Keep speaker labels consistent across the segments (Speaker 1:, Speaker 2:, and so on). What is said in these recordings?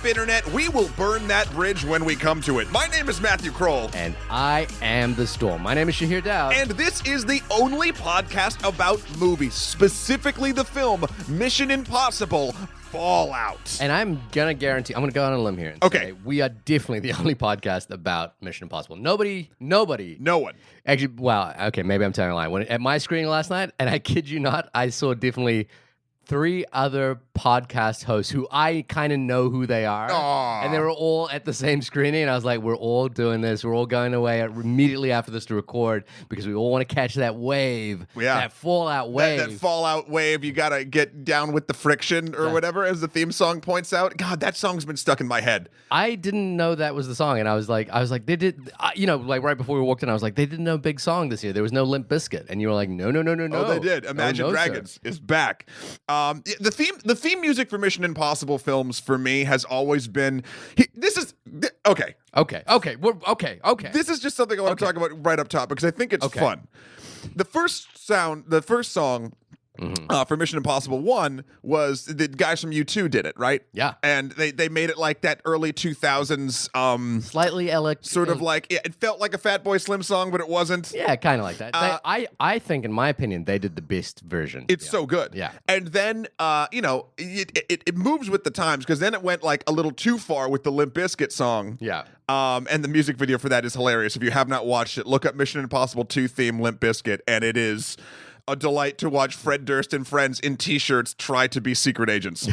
Speaker 1: internet. We will burn that bridge when we come to it. My name is Matthew Kroll.
Speaker 2: And I am the Storm. My name is Shahir Dowd.
Speaker 1: And this is the only podcast about movies, specifically the film Mission Impossible Fallout.
Speaker 2: And I'm going to guarantee, I'm going to go on a limb here and say we are definitely the only podcast about Mission Impossible. No one. Actually, wow, okay, maybe I'm telling a lie. At my screening last night, and I kid you not, I saw definitely 3 other podcast hosts who I kind of know who they are.
Speaker 1: Aww.
Speaker 2: And they were all at the same screening. And I was like, we're all doing this. We're all going away immediately after this to record because we all want to catch that wave.
Speaker 1: Yeah.
Speaker 2: That Fallout wave.
Speaker 1: That Fallout wave. You got to get down with the friction or whatever, as the theme song points out. God, that song's been stuck in my head.
Speaker 2: I didn't know that was the song. And I was like, they did, like right before we walked in, I was like, they did no big song this year. There was no Limp Bizkit. And you were like, no.
Speaker 1: Oh, they did. Imagine Dragons is back. The theme music for Mission Impossible films for me has always been. Okay.
Speaker 2: This
Speaker 1: is just something I want to talk about right up top because I think it's fun. The first song. For Mission Impossible 1 was the guys from U2 did it, right?
Speaker 2: Yeah.
Speaker 1: And they made it like that early 2000s
Speaker 2: slightly
Speaker 1: sort of like it felt like a Fatboy Slim song, but it wasn't.
Speaker 2: Yeah, kind of like that. I think in my opinion they did the best version.
Speaker 1: It's so good.
Speaker 2: Yeah.
Speaker 1: And then it moves with the times because then it went like a little too far with the Limp Bizkit song.
Speaker 2: Yeah.
Speaker 1: And the music video for that is hilarious. If you have not watched it, look up Mission Impossible 2 theme Limp Bizkit, and it is a delight to watch Fred Durst and friends in T-shirts try to be secret agents.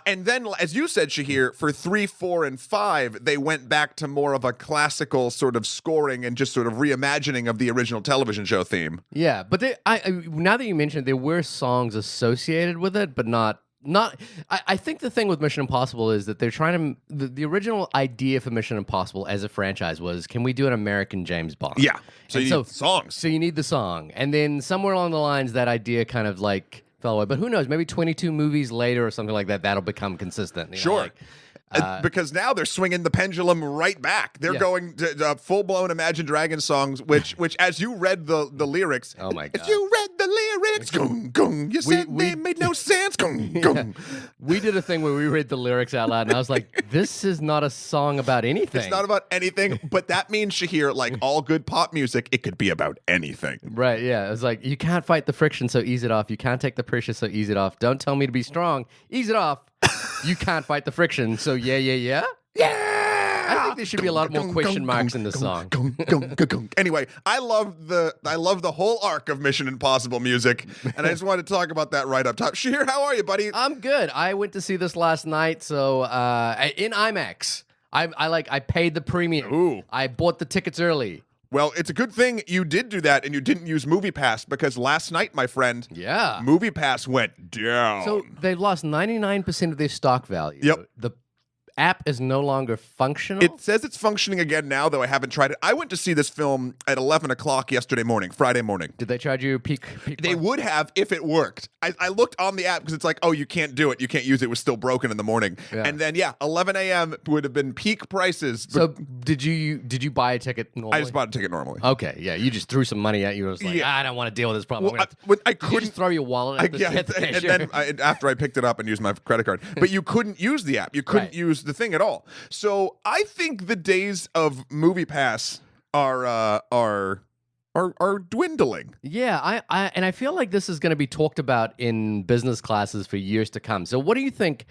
Speaker 1: And then, as you said, Shahir, for 3, 4, and 5, they went back to more of a classical sort of scoring and just sort of reimagining of the original television show theme.
Speaker 2: Yeah, but now that you mentioned it, there were songs associated with it, but not. I think the thing with Mission Impossible is that they're trying to. The original idea for Mission Impossible as a franchise was, can we do an American James Bond?
Speaker 1: Yeah. So you need songs.
Speaker 2: So you need the song. And then somewhere along the lines, that idea kind of like fell away. But who knows? Maybe 22 movies later or something like that, that'll become consistent.
Speaker 1: Sure. Because now they're swinging the pendulum right back. They're going to full-blown Imagine Dragons songs, which as you read the lyrics,
Speaker 2: oh my God.
Speaker 1: As you read the lyrics, gung, gung, you said they made no sense, gung, gung.
Speaker 2: We did a thing where we read the lyrics out loud, and I was like, this is not a song about anything.
Speaker 1: It's not about anything, but that means, Shahir, like all good pop music, it could be about anything.
Speaker 2: Right, yeah. It was like, you can't fight the friction, so ease it off. You can't take the pressure, so ease it off. Don't tell me to be strong. Ease it off. You can't fight the friction, so yeah.
Speaker 1: Yeah!
Speaker 2: I think there should be a lot more question marks in the song.
Speaker 1: Anyway, I love the whole arc of Mission Impossible music, and I just wanted to talk about that right up top. Shahir, how are you, buddy?
Speaker 2: I'm good. I went to see this last night, so in IMAX. I paid the premium.
Speaker 1: Ooh.
Speaker 2: I bought the tickets early.
Speaker 1: Well, it's a good thing you did do that and you didn't use MoviePass because last night, my friend, MoviePass went down.
Speaker 2: So they lost 99% of their stock value.
Speaker 1: Yep.
Speaker 2: The app is no longer functional.
Speaker 1: It says it's functioning again now, though I haven't tried it. I went to see this film at 11 o'clock Friday morning.
Speaker 2: Did they charge you peak
Speaker 1: They would have if it worked. I looked on the app because it's like, oh, you can't do it. You can't use it. It was still broken in the morning. Yeah. And then, 11 a.m. would have been peak prices.
Speaker 2: So did you buy a ticket normally?
Speaker 1: I just bought a ticket normally.
Speaker 2: Okay, yeah. You just threw some money at you. I was like, I don't want to deal with this problem.
Speaker 1: Well, I couldn't.
Speaker 2: Did you just throw your wallet at the cashier?
Speaker 1: And then after I picked it up and used my credit card. But you couldn't use the app. You couldn't use the thing at all. So I think the days of MoviePass are dwindling.
Speaker 2: Yeah, I feel like this is going to be talked about in business classes for years to come. So what do you think?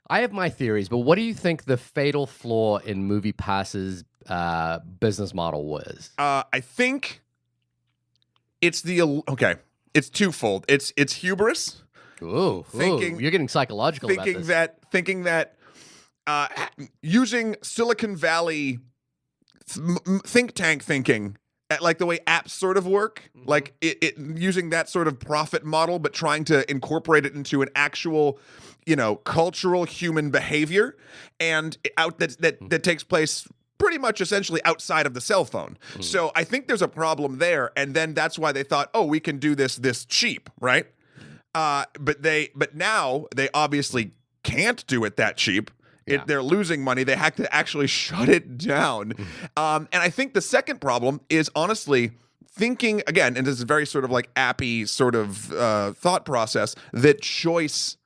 Speaker 2: I have my theories, but what do you think the fatal flaw in MoviePass's business model was?
Speaker 1: I think it's it's twofold. It's hubris.
Speaker 2: Ooh, you're getting psychological about this.
Speaker 1: Thinking that using Silicon Valley think tank thinking, like the way apps sort of work, like it using that sort of profit model, but trying to incorporate it into an actual, cultural human behavior, and that takes place pretty much essentially outside of the cell phone. So I think there's a problem there, and then that's why they thought, oh, we can do this cheap, right? But now they obviously can't do it that cheap. They're losing money. They have to actually shut it down. And I think the second problem is honestly thinking, again, and this is very sort of like appy sort of thought process, that choice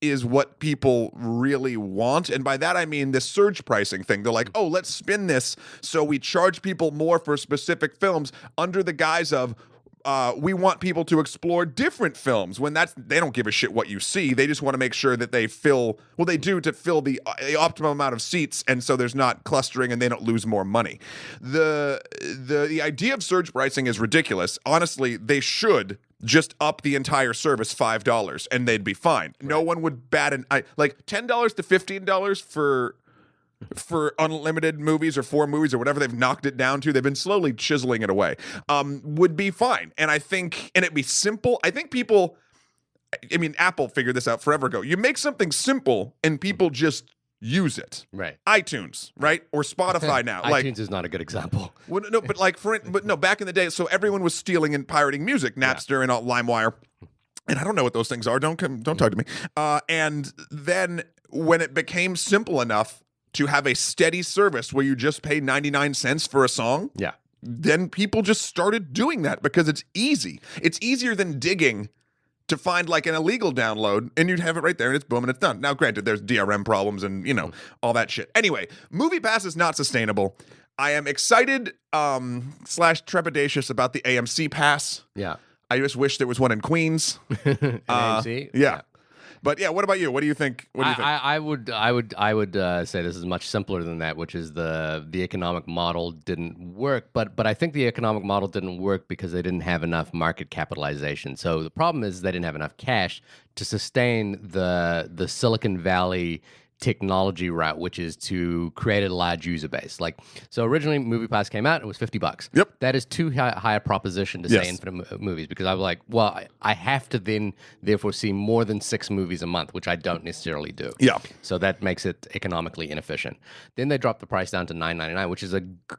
Speaker 1: is what people really want. And by that, I mean this surge pricing thing. They're like, oh, let's spin this so we charge people more for specific films under the guise of, we want people to explore different films, when they don't give a shit what you see. They just want to make sure that they fill, well, they do to fill the optimum amount of seats, and so there's not clustering and they don't lose more money. The idea of surge pricing is ridiculous. Honestly, they should just up the entire service $5 and they'd be fine. Right. No one would bat an eye. Like $10 to $15 for unlimited movies or 4 movies or whatever they've knocked it down to. They've been slowly chiseling it away. Would be fine. And it'd be simple. I think people, Apple figured this out forever ago. You make something simple and people just use it.
Speaker 2: Right.
Speaker 1: iTunes, right? Or Spotify now.
Speaker 2: iTunes is not a good example.
Speaker 1: Well, no, but back in the day, so everyone was stealing and pirating music, Napster and LimeWire. And I don't know what those things are. Don't talk to me. And then when it became simple enough to have a steady service where you just pay 99 cents for a song, then people just started doing that because it's easy. It's easier than digging to find like an illegal download, and you'd have it right there and it's boom and it's done. Now, granted, there's DRM problems and, all that shit. Anyway, MoviePass is not sustainable. I am excited / trepidatious about the AMC Pass.
Speaker 2: Yeah.
Speaker 1: I just wish there was one in Queens.
Speaker 2: AMC?
Speaker 1: Yeah. But yeah, what about you? What do you think?
Speaker 2: I would say this is much simpler than that, which is the economic model didn't work. But I think the economic model didn't work because they didn't have enough market capitalization. So the problem is they didn't have enough cash to sustain the Silicon Valley technology route, which is to create a large user base. So originally MoviePass came out, it was $50.
Speaker 1: Yep.
Speaker 2: That is too high a proposition to say infinite movies, because I was like, well, I have to therefore see more than 6 movies a month, which I don't necessarily do.
Speaker 1: Yeah.
Speaker 2: So that makes it economically inefficient. Then they dropped the price down to $9.99,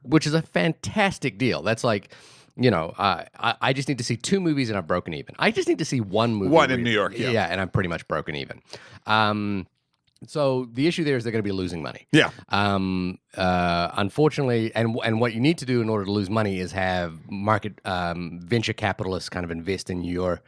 Speaker 2: which is a fantastic deal. That's like, I just need to see 2 movies and I've broken even. I just need to see 1 movie.
Speaker 1: One in New York,
Speaker 2: yeah, and I'm pretty much broken even. So the issue there is they're going to be losing money.
Speaker 1: Yeah.
Speaker 2: Unfortunately, and what you need to do in order to lose money is have market venture capitalists kind of invest in your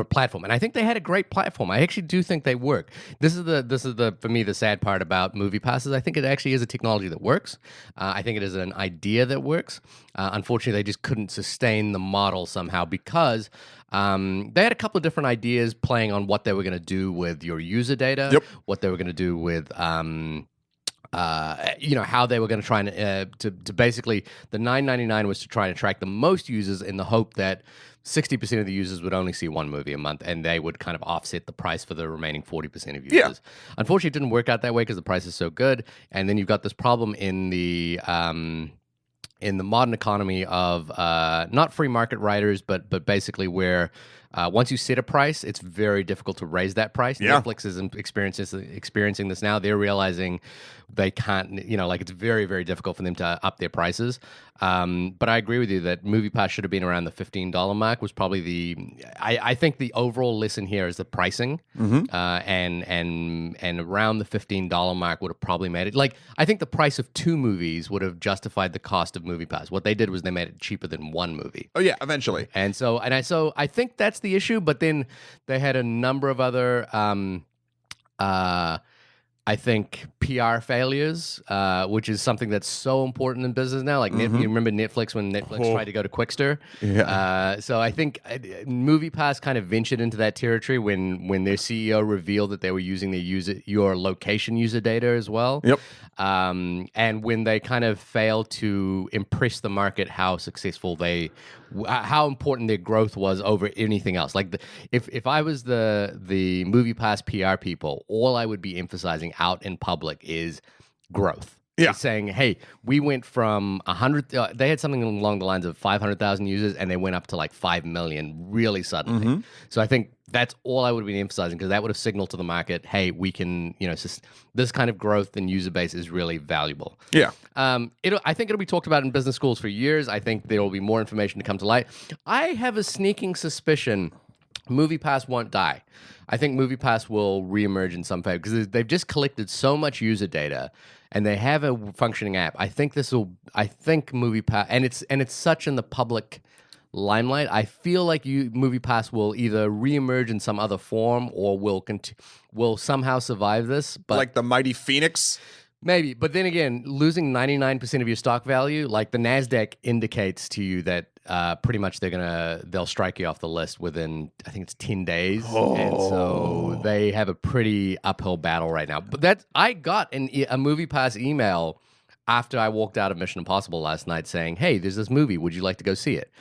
Speaker 2: platform. And I think they had a great platform. I actually do think they work. This is the for me the sad part about MoviePass is I think it actually is a technology that works. I think it is an idea that works. Unfortunately, they just couldn't sustain the model somehow because they had a couple of different ideas playing on what they were going to do with your user data, what they were going to do with how they were going to try and to basically the $9.99 was to try and attract the most users in the hope that 60% of the users would only see 1 movie a month, and they would kind of offset the price for the remaining 40% of users. Yeah. Unfortunately, it didn't work out that way because the price is so good, and then you've got this problem in the modern economy of not free market writers, but basically where once you set a price, it's very difficult to raise that price.
Speaker 1: Yeah.
Speaker 2: Netflix is experiencing this now. They're realizing they can't, it's very, very difficult for them to up their prices. But I agree with you that MoviePass should have been around the $15 mark. Was probably I think the overall lesson here is the pricing, and around the $15 mark would have probably made it. I think the price of 2 movies would have justified the cost of MoviePass. What they did was they made it cheaper than 1 movie.
Speaker 1: Oh yeah, eventually.
Speaker 2: And so I think that's the issue. But then they had a number of other. I think PR failures, which is something that's so important in business now. You remember Netflix when Netflix tried to go to Quickster?
Speaker 1: Yeah.
Speaker 2: So I think MoviePass kind of ventured into that territory when their CEO revealed that they were using your location user data as well.
Speaker 1: Yep.
Speaker 2: And when they kind of failed to impress the market how successful how important their growth was over anything else. If I was the MoviePass PR people, all I would be emphasizing out in public is growth.
Speaker 1: Yeah.
Speaker 2: It's saying, hey, we went from 100. They had something along the lines of 500,000 users, and they went up to 5 million really suddenly. Mm-hmm. So I think that's all I would be emphasizing, because that would have signaled to the market, hey, we can, this kind of growth in user base is really valuable.
Speaker 1: Yeah.
Speaker 2: I think it'll be talked about in business schools for years. I think there will be more information to come to light. I have a sneaking suspicion MoviePass won't die. I think MoviePass will reemerge in some way because they've just collected so much user data, and they have a functioning app. I think MoviePass, and it's such in the public limelight. I feel like MoviePass will either reemerge in some other form or will somehow survive this. But
Speaker 1: like the mighty Phoenix.
Speaker 2: Maybe, but then again, losing 99% of your stock value, like the NASDAQ indicates to you that pretty much they'll strike you off the list within, I think it's 10 days.
Speaker 1: Oh.
Speaker 2: And so they have a pretty uphill battle right now. But I got a MoviePass email after I walked out of Mission Impossible last night saying, hey, there's this movie. Would you like to go see it?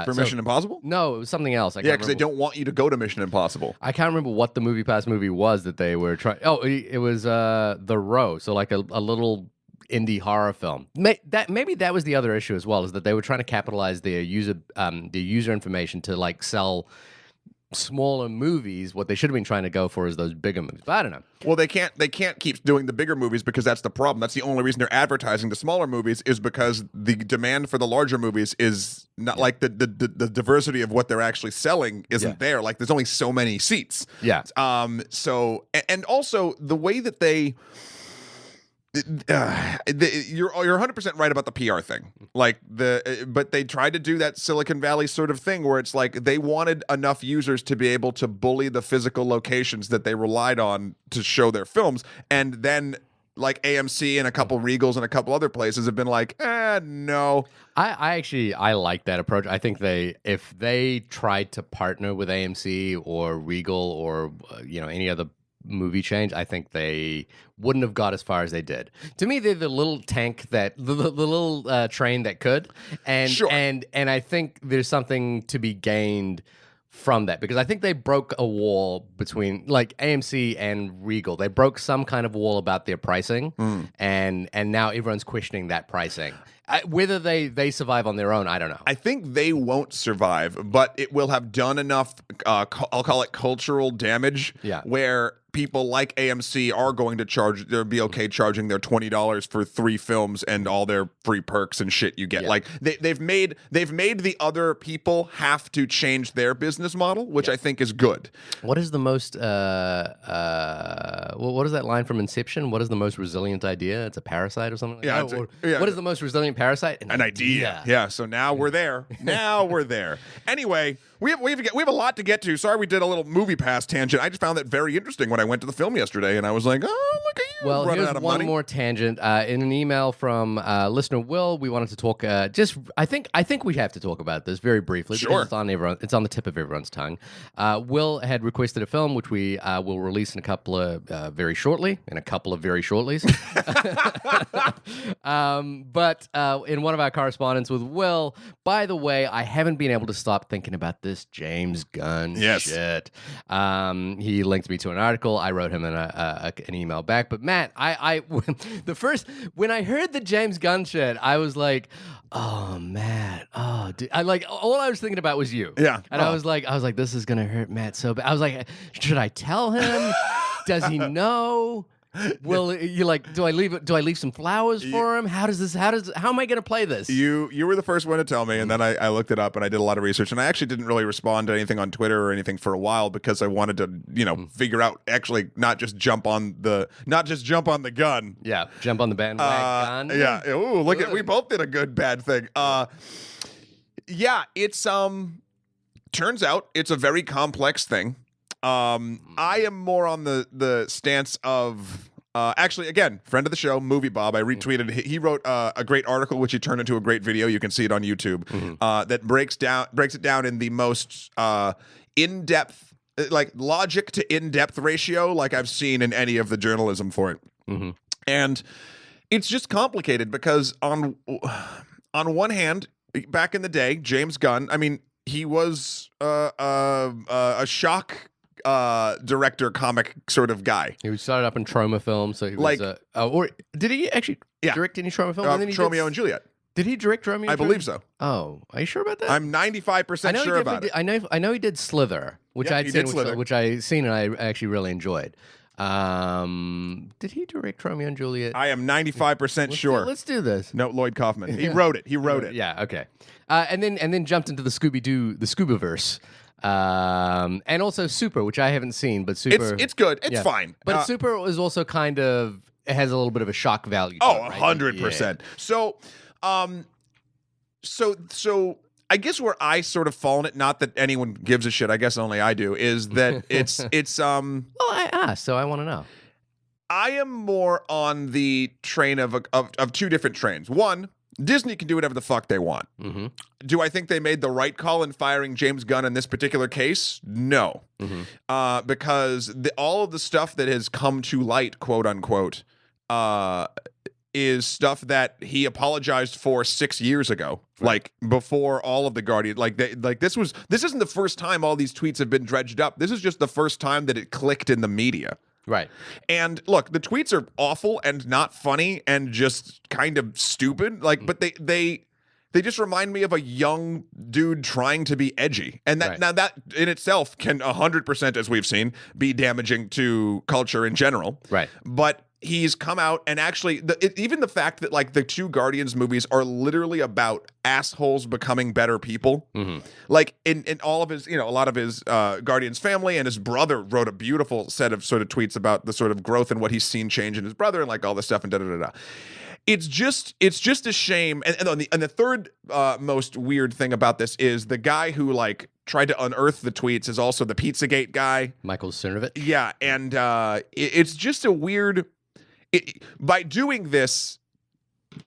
Speaker 1: For Mission Impossible?
Speaker 2: No, it was something else.
Speaker 1: Yeah, because they don't want you to go to Mission Impossible.
Speaker 2: I can't remember what the MoviePass movie was that they were trying. Oh, it was The Row, so like a little indie horror film. Maybe that was the other issue as well, is that they were trying to capitalize their user information to like sell smaller movies. What they should have been trying to go for is those bigger movies. But I don't know.
Speaker 1: Well, they can't keep doing the bigger movies because that's the problem. That's the only reason they're advertising the smaller movies is because the demand for the larger movies is not like the diversity of what they're actually selling isn't there. Like there's only so many seats.
Speaker 2: Yeah.
Speaker 1: So and also the way that they. You're 100% right about the PR thing. Like but they tried to do that Silicon Valley sort of thing where it's like they wanted enough users to be able to bully the physical locations that they relied on to show their films, and then like AMC and a couple Regals and a couple other places have been like, no.
Speaker 2: I like that approach. I think if they tried to partner with AMC or Regal or any other movie change, I think they wouldn't have got as far as they did. To me, they're the little tank the little train that could, and
Speaker 1: sure.
Speaker 2: and I think there's something to be gained from that, because I think they broke a wall between like AMC and Regal. They broke some kind of wall about their pricing, and now everyone's questioning that pricing. Whether they survive on their own, I don't know.
Speaker 1: I think they won't survive, but it will have done enough, I'll call it cultural damage, where people like AMC are going to they'll be okay charging their $20 for 3 films and all their free perks and shit you get. Like they've made the other people have to change their business model, which I think is good.
Speaker 2: What is the most what is that line from Inception? What is the most resilient idea? It's a parasite or something like that? What is the most resilient parasite?
Speaker 1: An idea. Yeah, so now we're there. Anyway, we have a lot to get to. Sorry we did a little MoviePass tangent. I just found that very interesting when I went to the film yesterday, and I was like, oh, look at you running out of money.
Speaker 2: Here's one more tangent. In an email from listener Will, we wanted to talk. I think we have to talk about this very briefly.
Speaker 1: Sure.
Speaker 2: Because it's on the tip of everyone's tongue. Will had requested a film which we will release in a couple of very shortlies. But in one of our correspondence with Will, by the way, I haven't been able to stop thinking about this James Gunn shit. He linked me to an article. I wrote him an email back. But Matt, when I heard the James Gunn shit, I was like, oh, Matt, oh, dude. All I was thinking about was you.
Speaker 1: Yeah.
Speaker 2: And I was like, this is gonna hurt Matt so bad. I was like, should I tell him? Does he know? Well, you like? Do I leave some flowers for him? How am I going to play this?
Speaker 1: You were the first one to tell me, and then I looked it up and I did a lot of research, and I actually didn't really respond to anything on Twitter or anything for a while because I wanted to, figure out actually not just jump on the gun.
Speaker 2: Yeah, jump on the bandwagon.
Speaker 1: Yeah. Ooh, look we both did a good bad thing. Yeah, it's turns out it's a very complex thing. I am more on the stance of actually, again, friend of the show, Movie Bob. I retweeted. He wrote a great article which he turned into a great video. You can see it on YouTube. That breaks it down in the most in-depth, like logic to in-depth ratio, like I've seen in any of the journalism for it. And it's just complicated because on one hand, back in the day, James Gunn. I mean, he was a shock director, comic sort of guy.
Speaker 2: He started up in Troma films, so he was or did he actually direct any Troma films?
Speaker 1: Romeo and Juliet.
Speaker 2: Did he direct Romeo?
Speaker 1: I believe so.
Speaker 2: Oh, are you sure about that?
Speaker 1: I'm 95% sure about it.
Speaker 2: I know he did Slither, which I'd seen, which I seen and I actually really enjoyed. Did he direct Romeo and Juliet?
Speaker 1: I am 95% sure.
Speaker 2: Let's do this.
Speaker 1: No, Lloyd Kaufman. He wrote it.
Speaker 2: Yeah. Okay. And then jumped into the Scooby-Verse. And also Super, which I haven't seen, but Super...
Speaker 1: It's good. It's fine.
Speaker 2: But Super is also kind of... It has a little bit of a shock value.
Speaker 1: Oh, 100%. So, I guess where I sort of fall in it, not that anyone gives a shit, I guess only I do, is that it's
Speaker 2: Well, I asked, so I want to know.
Speaker 1: I am more on the train of two different trains. One, Disney can do whatever the fuck they want.
Speaker 2: Mm-hmm.
Speaker 1: Do I think they made the right call in firing James Gunn in this particular case? No.
Speaker 2: Mm-hmm.
Speaker 1: Because all of the stuff that has come to light, quote unquote, is stuff that he apologized for 6 years ago, like before all of the Guardian. This isn't the first time all these tweets have been dredged up. This is just the first time that it clicked in the media.
Speaker 2: Right.
Speaker 1: And look, the tweets are awful and not funny and just kind of stupid. But they just remind me of a young dude trying to be edgy. And that now that in itself can 100%, as we've seen, be damaging to culture in general.
Speaker 2: Right.
Speaker 1: But he's come out and actually, even the fact that like the two Guardians movies are literally about assholes becoming better people.
Speaker 2: Mm-hmm.
Speaker 1: Like in all of his, a lot of his Guardians family, and his brother wrote a beautiful set of sort of tweets about the sort of growth and what he's seen change in his brother and like all this stuff and da-da-da-da. It's just a shame. And the third most weird thing about this is the guy who like tried to unearth the tweets is also the Pizzagate guy.
Speaker 2: Michael Cernovich.
Speaker 1: Yeah. And it's just a weird... by doing this,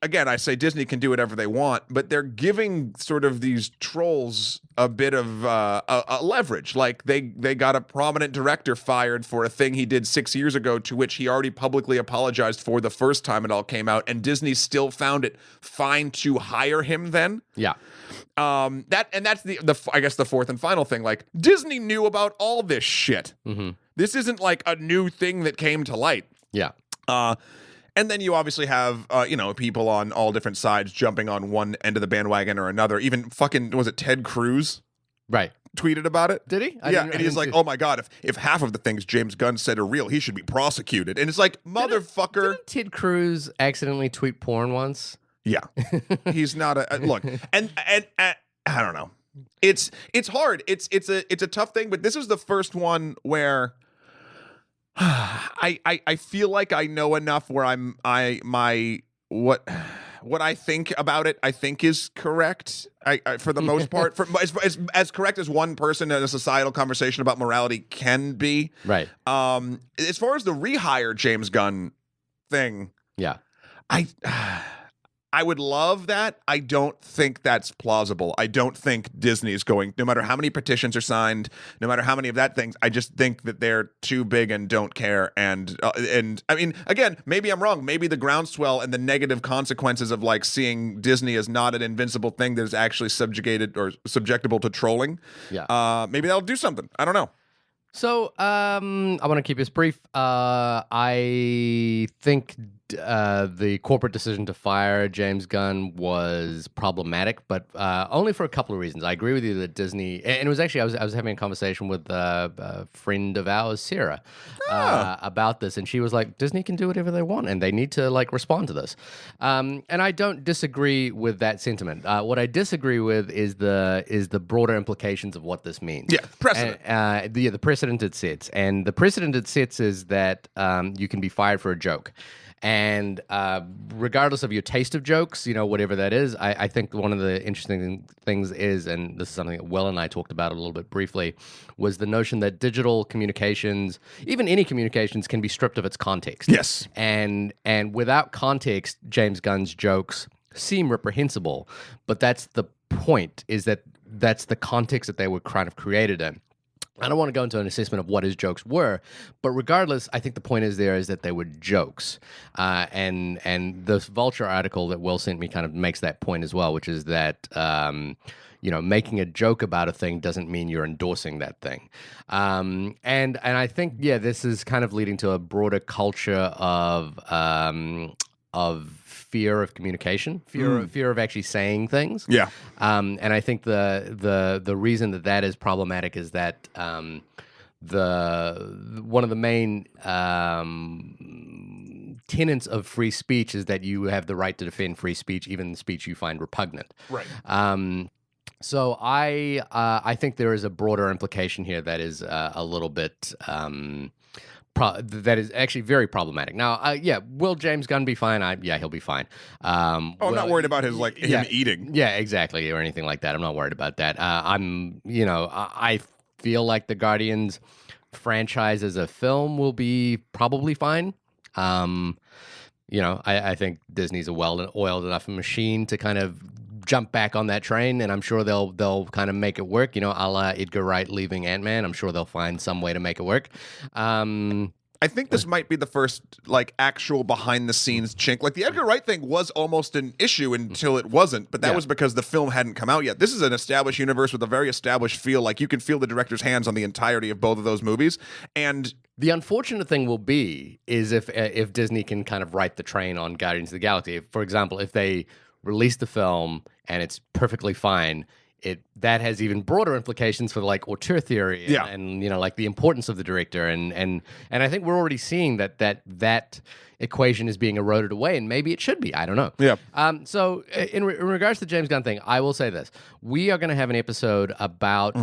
Speaker 1: again, I say Disney can do whatever they want, but they're giving sort of these trolls a bit of a leverage. Like they got a prominent director fired for a thing he did 6 years ago, to which he already publicly apologized for the first time it all came out, and Disney still found it fine to hire him then.
Speaker 2: Yeah.
Speaker 1: That's the I guess the fourth and final thing. Like Disney knew about all this shit.
Speaker 2: Mm-hmm.
Speaker 1: This isn't like a new thing that came to light.
Speaker 2: Yeah.
Speaker 1: And then you obviously have, people on all different sides jumping on one end of the bandwagon or another. Even fucking, was it Ted Cruz?
Speaker 2: Right.
Speaker 1: Tweeted about it?
Speaker 2: Did he?
Speaker 1: And he's like, oh my God, if half of the things James Gunn said are real, he should be prosecuted. And it's like, motherfucker.
Speaker 2: Didn't Ted Cruz accidentally tweet porn once?
Speaker 1: Yeah. He's not look, and I don't know. It's hard. It's a tough thing, but this is the first one where I feel like I know enough where what I think about it, I think is correct. I for the most part, as correct as one person in a societal conversation about morality can be.
Speaker 2: Right.
Speaker 1: As far as the rehire James Gunn thing,
Speaker 2: yeah,
Speaker 1: I would love that. I don't think that's plausible. I don't think Disney's going, no matter how many petitions are signed, no matter how many of that things, I just think that they're too big and don't care. And I mean, again, maybe I'm wrong. Maybe the groundswell and the negative consequences of like seeing Disney as not an invincible thing that is actually subjugated or subjectable to trolling.
Speaker 2: Yeah.
Speaker 1: Maybe that'll do something. I don't know.
Speaker 2: So I want to keep this brief. I think the corporate decision to fire James Gunn was problematic, but only for a couple of reasons. I agree with you that Disney, and it was actually I was having a conversation with a friend of ours, Sarah, about this, and she was like, Disney can do whatever they want, and they need to like respond to this. And I don't disagree with that sentiment. What I disagree with is the broader implications of what this means.
Speaker 1: Yeah, precedent.
Speaker 2: And, the precedent it sets, and the precedent it sets is that you can be fired for a joke. And regardless of your taste of jokes, whatever that is, I think one of the interesting things is, and this is something that Will and I talked about a little bit briefly, was the notion that digital communications, even any communications, can be stripped of its context.
Speaker 1: Yes.
Speaker 2: And without context, James Gunn's jokes seem reprehensible, but that's the point, is that that's the context that they were kind of created in. I don't want to go into an assessment of what his jokes were, but regardless, I think the point is that they were jokes. And the Vulture article that Will sent me kind of makes that point as well, which is that, making a joke about a thing doesn't mean you're endorsing that thing. And I think, this is kind of leading to a broader culture of fear of communication, fear of actually saying things.
Speaker 1: Yeah.
Speaker 2: And I think the reason that is problematic is that one of the main tenets of free speech is that you have the right to defend free speech, even speech you find repugnant.
Speaker 1: Right.
Speaker 2: So I think there is a broader implication here that is a little bit that is actually very problematic. Now, yeah, will James Gunn be fine? Yeah, he'll be fine.
Speaker 1: I'm not worried about his him eating.
Speaker 2: Yeah, exactly, or anything like that. I'm not worried about that. I feel like the Guardians franchise as a film will be probably fine. I think Disney's a well-oiled enough machine to kind of jump back on that train, and I'm sure they'll kind of make it work. A la Edgar Wright leaving Ant-Man. I'm sure they'll find some way to make it work.
Speaker 1: I think this might be the first actual behind the scenes chink. Like the Edgar Wright thing was almost an issue until it wasn't, but that was because the film hadn't come out yet. This is an established universe with a very established feel. Like you can feel the director's hands on the entirety of both of those movies. And
Speaker 2: the unfortunate thing will be is if Disney can kind of right the train on Guardians of the Galaxy. For example, if they release the film and it's perfectly fine, that has even broader implications for auteur theory and the importance of the director and I think we're already seeing that equation is being eroded away, and maybe it should be. I don't know.
Speaker 1: Yeah.
Speaker 2: So in regards to the James Gunn thing, I will say this: we are going to have an episode about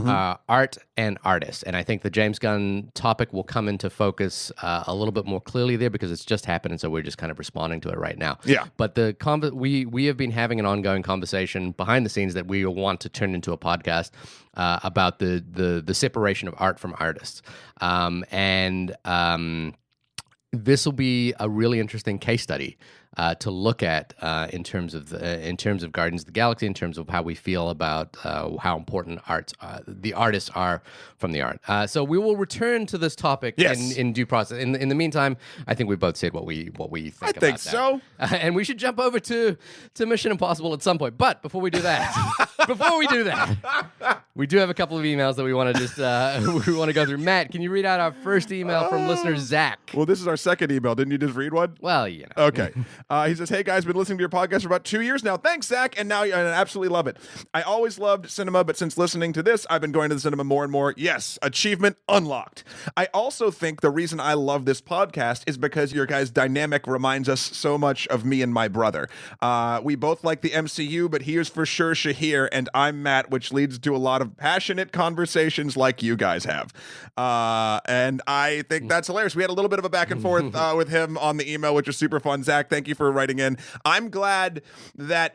Speaker 2: art and artists, and I think the James Gunn topic will come into focus a little bit more clearly there because it's just happened, and so we're just kind of responding to it right now.
Speaker 1: Yeah.
Speaker 2: But we have been having an ongoing conversation behind the scenes that we want to turn into a podcast about the separation of art from artists, this will be a really interesting case study to look at in terms of Guardians of the Galaxy, in terms of how we feel about how important the artists are from the art. So we will return to this topic in due process. In the meantime, I think we both said what we think about that.
Speaker 1: I think so.
Speaker 2: And we should jump over to Mission Impossible at some point. But before we do that, we do have a couple of emails that we want to just we want to go through. Matt, can you read out our first email from listener Zach?
Speaker 1: Well, this is our second email. Didn't you just read one?
Speaker 2: Well,
Speaker 1: Okay. He says, "Hey guys, been listening to your podcast for about 2 years now. Thanks, Zach, and now I absolutely love it. I always loved cinema, but since listening to this, I've been going to the cinema more and more. Yes, achievement unlocked. I also think the reason I love this podcast is because your guys' dynamic reminds us so much of me and my brother. We both like the MCU, but he is for sure Shahir, and I'm Matt, which leads to a lot of passionate conversations like you guys have. And I think that's hilarious. We had a little bit of a back and forth with him on the email, which was super fun. Zach, thank you for writing in. I'm glad that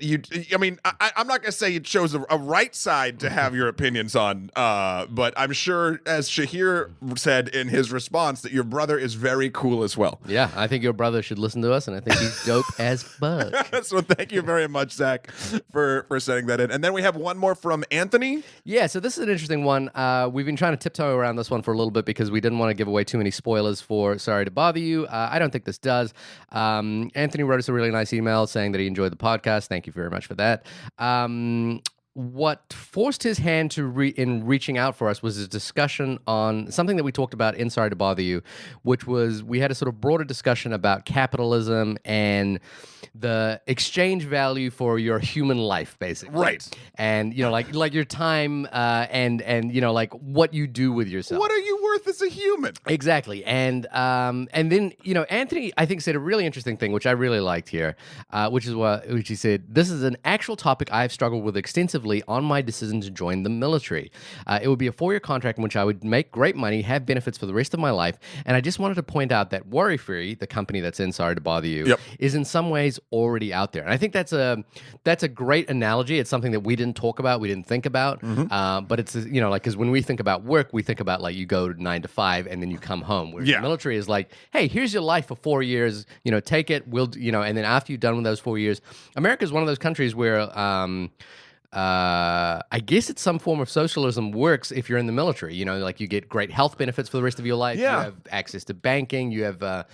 Speaker 1: you. I mean, I'm not gonna say you chose a right side to have your opinions on, but I'm sure, as Shahir said in his response, that your brother is very cool as well.
Speaker 2: Yeah, I think your brother should listen to us, and I think he's dope as fuck.
Speaker 1: So thank you very much, Zach, for sending that in. And then we have one more from Anthony.
Speaker 2: Yeah, so this is an interesting one. We've been trying to tiptoe around this one for a little bit because we didn't want to give away too many spoilers for Sorry to Bother You. I don't think this does. Anthony wrote us a really nice email saying that he enjoyed the podcast. Thank you very much for that. What forced his hand in reaching out for us was a discussion on something that we talked about in Sorry to Bother You, which was we had a sort of broader discussion about capitalism and the exchange value for your human life, basically.
Speaker 1: Right.
Speaker 2: And, like your time and like what you do with yourself.
Speaker 1: What are you worth as a human?
Speaker 2: Exactly. And then, Anthony, I think, said a really interesting thing, which I really liked here, which he said, "This is an actual topic I've struggled with extensively on my decision to join the military. It would be a 4-year contract in which I would make great money, have benefits for the rest of my life, and I just wanted to point out that Worry Free, the company that's in Sorry to Bother You, is in some ways already out there." And I think that's a great analogy. It's something that we didn't talk about, we didn't think about, but it's, because when we think about work, we think about you go 9 to 5 and then you come home. Whereas the military is like, hey, here's your life for 4 years, take it, and then after you've done with those 4 years, America is one of those countries where I guess it's some form of socialism works if you're in the military. You get great health benefits for the rest of your life.
Speaker 1: Yeah.
Speaker 2: You have access to banking. You have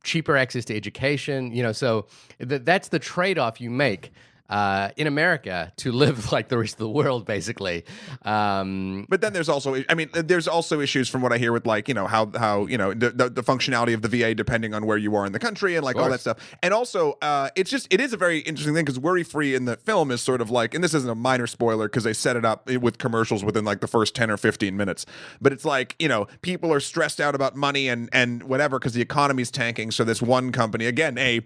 Speaker 2: cheaper access to education. So that's the trade-off you make in America to live like the rest of the world, basically.
Speaker 1: But then there's also issues from what I hear with how the functionality of the VA depending on where you are in the country and all that stuff. And also, it is a very interesting thing because Worry Free in the film is sort of and this isn't a minor spoiler because they set it up with commercials within the first 10 or 15 minutes. But it's people are stressed out about money and whatever because the economy's tanking. So this one company, again, a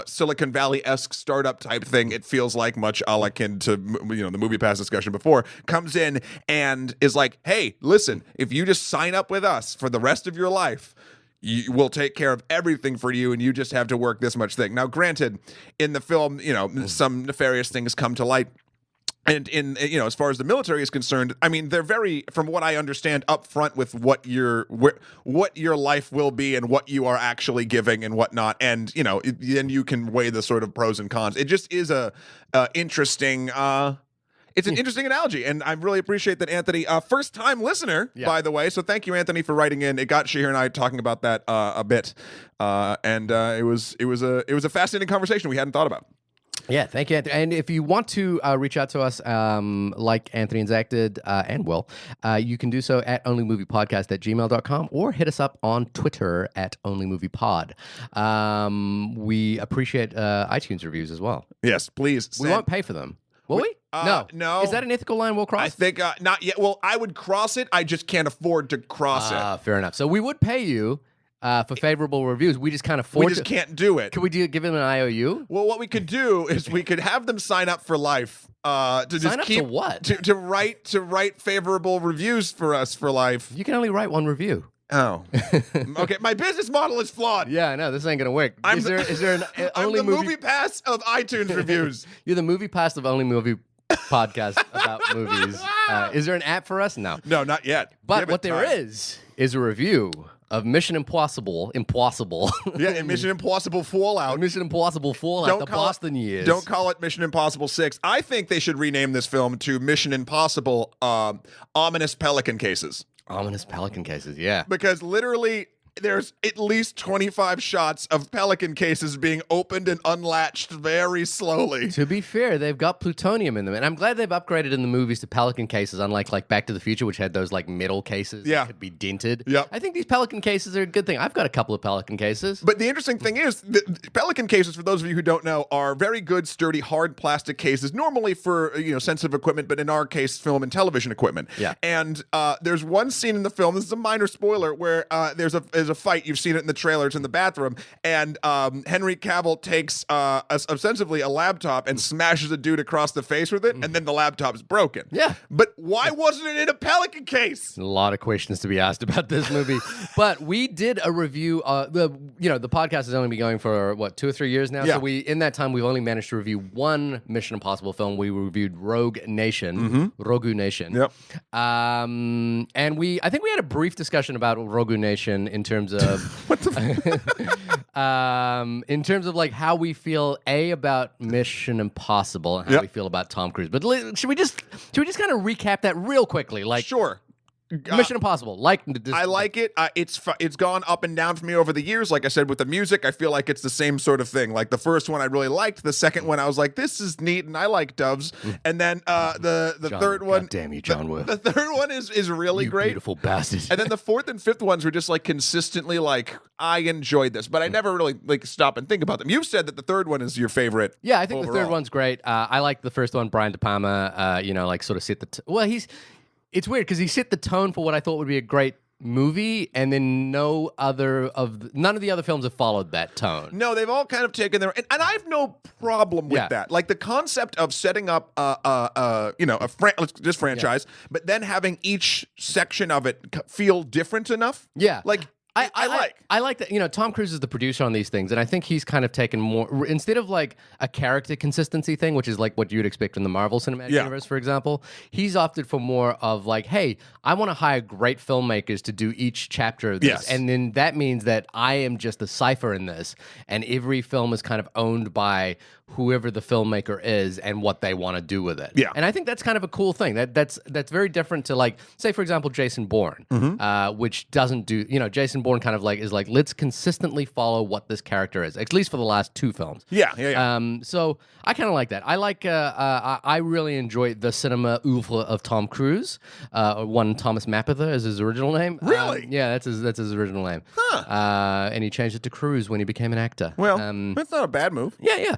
Speaker 1: Silicon Valley-esque startup type thing, it feels like, much a la kin to the movie pass discussion before, comes in and is like, hey, listen, if you just sign up with us for the rest of your life, we'll take care of everything for you, and you just have to work this much thing. Now, granted, in the film, some nefarious things come to light. And as far as the military is concerned, I mean, they're very, from what I understand, upfront with what your life will be and what you are actually giving and whatnot. And then you can weigh the sort of pros and cons. It just is a interesting. It's an interesting analogy, and I really appreciate that, Anthony. First time listener, by the way. So thank you, Anthony, for writing in. It got Shahir and I talking about that a bit, and it was a fascinating conversation we hadn't thought about.
Speaker 2: Yeah, thank you, Anthony. And if you want to reach out to us, like Anthony and Zach did, and Will, you can do so at onlymoviepodcast@gmail.com or hit us up on Twitter at onlymoviepod. We appreciate iTunes reviews as well.
Speaker 1: Yes, please.
Speaker 2: We won't pay for them. Will we? No. Is that an ethical line we'll cross?
Speaker 1: I think not yet. Well, I would cross it. I just can't afford to cross it.
Speaker 2: Fair enough. So we would pay you for favorable reviews. We just can't afford.
Speaker 1: We just can't do it.
Speaker 2: Can we give them an IOU?
Speaker 1: Well, what we could do is we could have them sign up for life.
Speaker 2: To what?
Speaker 1: To write favorable reviews for us for life.
Speaker 2: You can only write one review.
Speaker 1: Oh, okay. My business model is flawed.
Speaker 2: Yeah, I know. This ain't gonna work. Is there an only
Speaker 1: I'm the movie pass of iTunes reviews?
Speaker 2: You're the movie pass of only movie podcast about movies. Is there an app for us? No,
Speaker 1: not yet.
Speaker 2: But what there is a review of Mission Impossible.
Speaker 1: Yeah, and Mission Impossible Fallout.
Speaker 2: Mission Impossible Fallout, the Boston years.
Speaker 1: Don't call it Mission Impossible 6. I think they should rename this film to Mission Impossible Ominous Pelican Cases.
Speaker 2: Ominous Pelican Cases, yeah.
Speaker 1: Because literally, there's at least 25 shots of pelican cases being opened and unlatched very slowly.
Speaker 2: To be fair, they've got plutonium in them, and I'm glad they've upgraded in the movies to pelican cases, unlike like Back to the Future, which had those like metal cases that could be dented.
Speaker 1: Yep.
Speaker 2: I think these pelican cases are a good thing. I've got a couple of pelican cases.
Speaker 1: But the interesting thing is, the pelican cases, for those of you who don't know, are very good, sturdy, hard plastic cases, normally for sensitive equipment, but in our case, film and television equipment.
Speaker 2: Yeah.
Speaker 1: And there's one scene in the film, this is a minor spoiler, where there's a fight. You've seen it in the trailers in the bathroom, and Henry Cavill takes ostensibly a laptop and smashes a dude across the face with it, and then the laptop's broken.
Speaker 2: Yeah.
Speaker 1: But why wasn't it in a pelican case?
Speaker 2: A lot of questions to be asked about this movie. But we did a review. The podcast has only been going for 2 or 3 years now.
Speaker 1: Yeah.
Speaker 2: So in that time we've only managed to review one Mission Impossible film. We reviewed Rogue Nation.
Speaker 1: Yep.
Speaker 2: And I think we had a brief discussion about Rogue Nation in terms of
Speaker 1: what the
Speaker 2: in terms of like how we feel about Mission Impossible and how we feel about Tom Cruise. But should we just kind of recap that real quickly? Like,
Speaker 1: sure.
Speaker 2: Mission Impossible.
Speaker 1: I like it. It's gone up and down for me over the years. Like I said, with the music, I feel like it's the same sort of thing. Like the first one I really liked. The second one I was like, this is neat, and I like doves. And then the third one,
Speaker 2: God damn you, John Woo.
Speaker 1: The third one is really great.
Speaker 2: Beautiful bastard.
Speaker 1: And then the fourth and fifth ones were just like consistently like, I enjoyed this, but I never really like stop and think about them. You've said that the third one is your favorite.
Speaker 2: Yeah, I think
Speaker 1: overall.
Speaker 2: The third one's great. I like the first one. Brian De Palma, like sort of set the it's weird because he set the tone for what I thought would be a great movie, and then none of the other films have followed that tone.
Speaker 1: No, they've all kind of taken their, and I have no problem with that. Like the concept of setting up this franchise, but then having each section of it feel different enough.
Speaker 2: Yeah,
Speaker 1: like. I
Speaker 2: like that. Tom Cruise is the producer on these things, and I think he's kind of taken more instead of like a character consistency thing, which is like what you'd expect in the Marvel Cinematic Universe, for example. He's opted for more of like, hey, I want to hire great filmmakers to do each chapter of this, and then that means that I am just a cipher in this, and every film is kind of owned by whoever the filmmaker is and what they want to do with it.
Speaker 1: Yeah.
Speaker 2: And I think that's kind of a cool thing. That's very different to like, say, for example, Jason Bourne, which doesn't do, Jason Bourne kind of like is like, let's consistently follow what this character is, at least for the last 2 films.
Speaker 1: Yeah.
Speaker 2: So I kind of like that. I like, I really enjoy the cinema oeuvre of Tom Cruise. One Thomas Mapother is his original name.
Speaker 1: Really?
Speaker 2: Yeah, that's his original name.
Speaker 1: Huh.
Speaker 2: And he changed it to Cruise when he became an actor.
Speaker 1: Well, that's not a bad move.
Speaker 2: Yeah.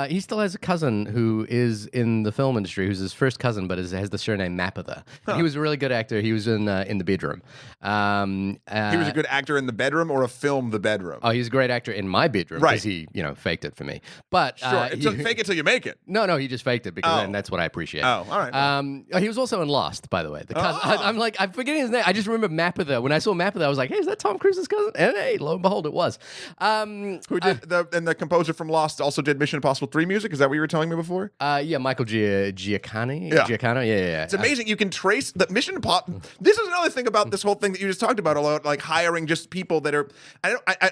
Speaker 2: He still has a cousin who is in the film industry, who's his first cousin, but has the surname Mapother. He was a really good actor. He was in The Bedroom.
Speaker 1: He was a good good actor in the bedroom or a film the bedroom?
Speaker 2: Oh, he's a great actor in my bedroom because he, faked it for me. But
Speaker 1: fake it till you make it.
Speaker 2: No, he just faked it because and that's what I appreciate.
Speaker 1: Oh, all right.
Speaker 2: He was also in Lost, by the way. I'm forgetting his name. I just remember Mapother. When I saw Mapother, I was like, hey, is that Tom Cruise's cousin? And hey, lo and behold, it was.
Speaker 1: Who did the composer from Lost also did Mission Impossible 3 music? Is that what you were telling me before?
Speaker 2: Yeah, Michael Giacchino.
Speaker 1: Yeah.
Speaker 2: Giacchino, yeah.
Speaker 1: It's amazing. You can trace the Mission Impossible. This is another thing about this whole thing that you just talked about, like hiring just people that are.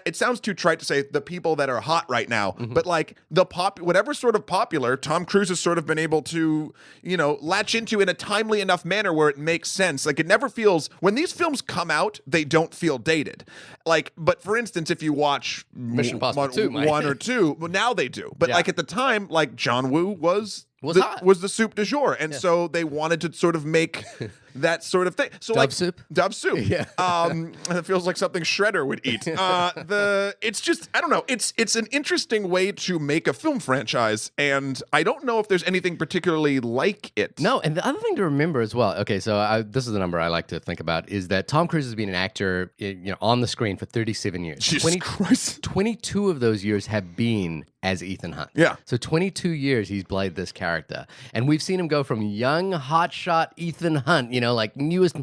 Speaker 1: It sounds too trite to say the people that are hot right now, but like whatever sort of popular, Tom Cruise has sort of been able to, latch into in a timely enough manner where it makes sense. Like it never feels when these films come out, they don't feel dated. Like, but for instance, if you watch
Speaker 2: Mission Impossible 2,
Speaker 1: 1 or 2, well, now they do. But like at the time, like John Woo was the soup du jour, and so they wanted to sort of make that sort of thing. So
Speaker 2: Dove soup.
Speaker 1: Yeah. It feels like something Shredder would eat. It's just I don't know. It's an interesting way to make a film franchise, and I don't know if there's anything particularly like it.
Speaker 2: No, and the other thing to remember as well. Okay, so this is the number I like to think about is that Tom Cruise has been an actor, on the screen for 37 years.
Speaker 1: Jesus Christ.
Speaker 2: 22 of those years have been as Ethan Hunt.
Speaker 1: Yeah.
Speaker 2: So 22 years he's played this character. And we've seen him go from young, hotshot Ethan Hunt, like newest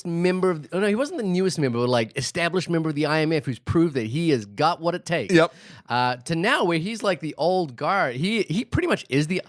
Speaker 2: member of... Oh, no, he wasn't the newest member, but like established member of the IMF who's proved that he has got what it takes.
Speaker 1: Yep.
Speaker 2: To now where he's like the old guard. He pretty much is the...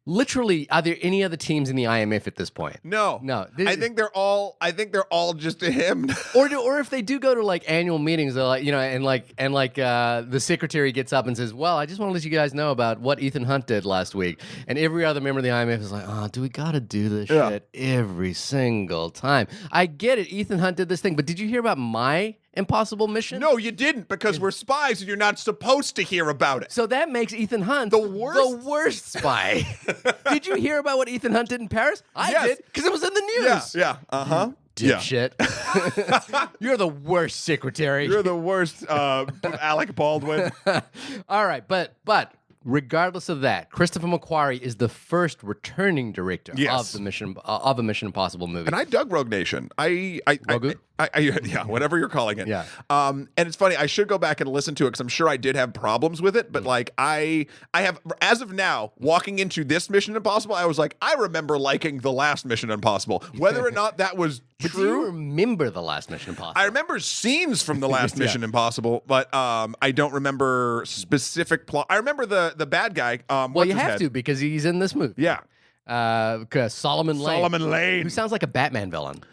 Speaker 2: Literally, are there any other teams in the IMF at this point?
Speaker 1: No. I think they're all just to him.
Speaker 2: or if they do go to like annual meetings, they're like, the secretary gets up and says, "Well, I just want to let you guys know about what Ethan Hunt did last week." And every other member of the IMF is like, "Oh, do we got to do this shit every single time?" I get it. Ethan Hunt did this thing, but did you hear about my impossible mission?
Speaker 1: No, you didn't, because we're spies and you're not supposed to hear about it.
Speaker 2: So that makes Ethan Hunt the worst spy. Did you hear about what Ethan Hunt did in Paris? I did, because it was in the news.
Speaker 1: Yeah.
Speaker 2: Dipshit. You're the worst secretary.
Speaker 1: You're the worst Alec Baldwin.
Speaker 2: All right, but regardless of that, Christopher McQuarrie is the first returning director of a Mission Impossible movie.
Speaker 1: And I dug Rogue Nation.
Speaker 2: Rogue?
Speaker 1: Yeah, whatever you're calling it.
Speaker 2: Yeah.
Speaker 1: And it's funny, I should go back and listen to it because I'm sure I did have problems with it. But like I have, as of now, walking into this Mission Impossible, I was like, I remember liking the last Mission Impossible. Whether or not that was true.
Speaker 2: Do you remember the last Mission Impossible?
Speaker 1: I remember scenes from the last Mission Impossible, but I don't remember specific plot. I remember the bad guy.
Speaker 2: Well, you have to because he's in this movie.
Speaker 1: Yeah.
Speaker 2: Solomon Lane.
Speaker 1: Solomon Lane.
Speaker 2: Who sounds like a Batman villain.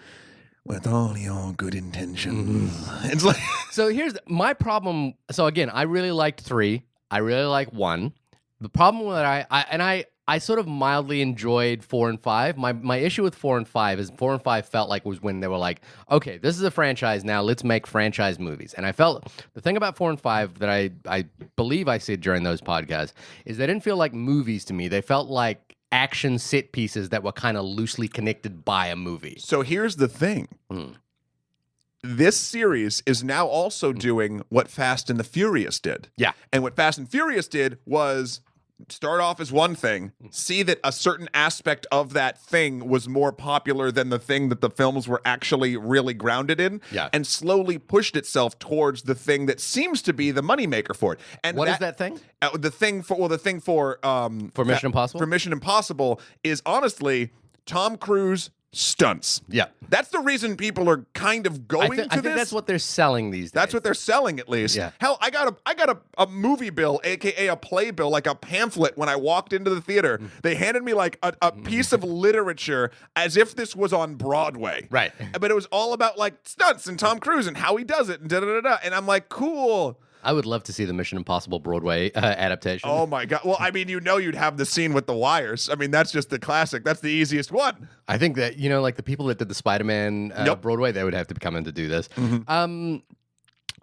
Speaker 1: With all your good intentions. It's like
Speaker 2: so here's my problem. So again, I really liked 3. I really like 1. The problem that I sort of mildly enjoyed 4 and 5. My issue with 4 and 5 is 4 and 5 felt like was when they were like, okay, this is a franchise now, let's make franchise movies. And I felt the thing about 4 and 5 that I believe I said during those podcasts is they didn't feel like movies to me. They felt like action set pieces that were kind of loosely connected by a movie.
Speaker 1: So here's the thing. This series is now also doing what Fast and the Furious did.
Speaker 2: Yeah.
Speaker 1: And what Fast and Furious did was start off as one thing, see that a certain aspect of that thing was more popular than the thing that the films were actually really grounded in, and slowly pushed itself towards the thing that seems to be the moneymaker for it. And
Speaker 2: what is that thing?
Speaker 1: The thing for
Speaker 2: Mission Impossible?
Speaker 1: For Mission Impossible is honestly Tom Cruise stunts.
Speaker 2: Yeah.
Speaker 1: That's the reason people are kind of going to this.
Speaker 2: I think that's what they're selling these days.
Speaker 1: That's what they're selling, at least.
Speaker 2: Yeah.
Speaker 1: Hell, I got a movie bill, aka a playbill, like a pamphlet when I walked into the theater. They handed me like a piece of literature as if this was on Broadway.
Speaker 2: Right.
Speaker 1: But it was all about like stunts and Tom Cruise and how he does it and da-da-da-da. And I'm like, cool.
Speaker 2: I would love to see the Mission Impossible Broadway adaptation.
Speaker 1: Oh my God. Well, I mean, you'd have the scene with the wires. I mean, that's just the classic. That's the easiest one.
Speaker 2: I think that, like the people that did the Spider-Man Broadway, they would have to come in to do this.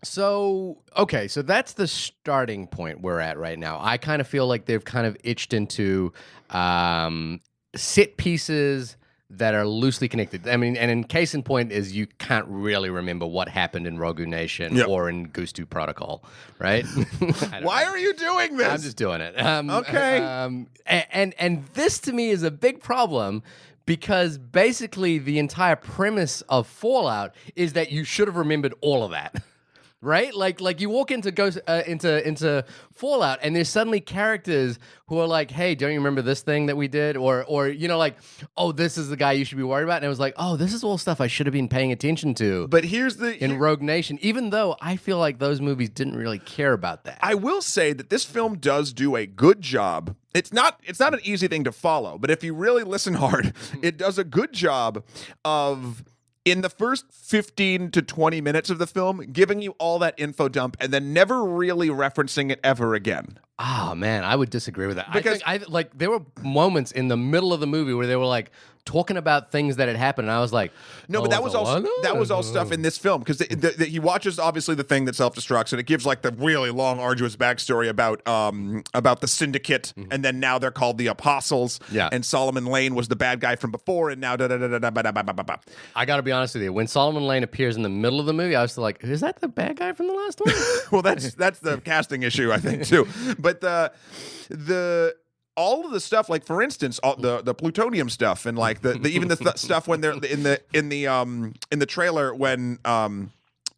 Speaker 2: So that's the starting point we're at right now. I kind of feel like they've kind of itched into set pieces that are loosely connected. I mean, and in case in point is you can't really remember what happened in Rogue Nation or in Goose 2 Protocol, right?
Speaker 1: Why are you doing this?
Speaker 2: I'm just doing it.
Speaker 1: Okay.
Speaker 2: And this to me is a big problem because basically the entire premise of Fallout is that you should have remembered all of that. Right, like you walk into into Fallout, and there's suddenly characters who are like, "Hey, don't you remember this thing that we did?" Or you know, like, "Oh, this is the guy you should be worried about." And it was like, "Oh, this is all stuff I should have been paying attention to."
Speaker 1: But here's the
Speaker 2: in Rogue Nation, even though I feel like those movies didn't really care about that.
Speaker 1: I will say that this film does do a good job. It's not an easy thing to follow, but if you really listen hard, it does a good job of, in the first 15 to 20 minutes of the film, giving you all that info dump and then never really referencing it ever again.
Speaker 2: Oh, man, I would disagree with that.
Speaker 1: Because
Speaker 2: I think like there were moments in the middle of the movie where they were like talking about things that had happened, and I was like,
Speaker 1: no, but that was all stuff in this film, because he watches obviously the thing that self-destructs, and it gives like the really long, arduous backstory about the Syndicate, and then now they're called the Apostles, and Solomon Lane was the bad guy from before, and now
Speaker 2: I gotta be honest with you, when Solomon Lane appears in the middle of the movie, I was still like, is that the bad guy from the last one?
Speaker 1: Well, that's the casting issue, I think, too. But the all of the stuff, like for instance, all the plutonium stuff, and like the even the stuff when they're in the trailer when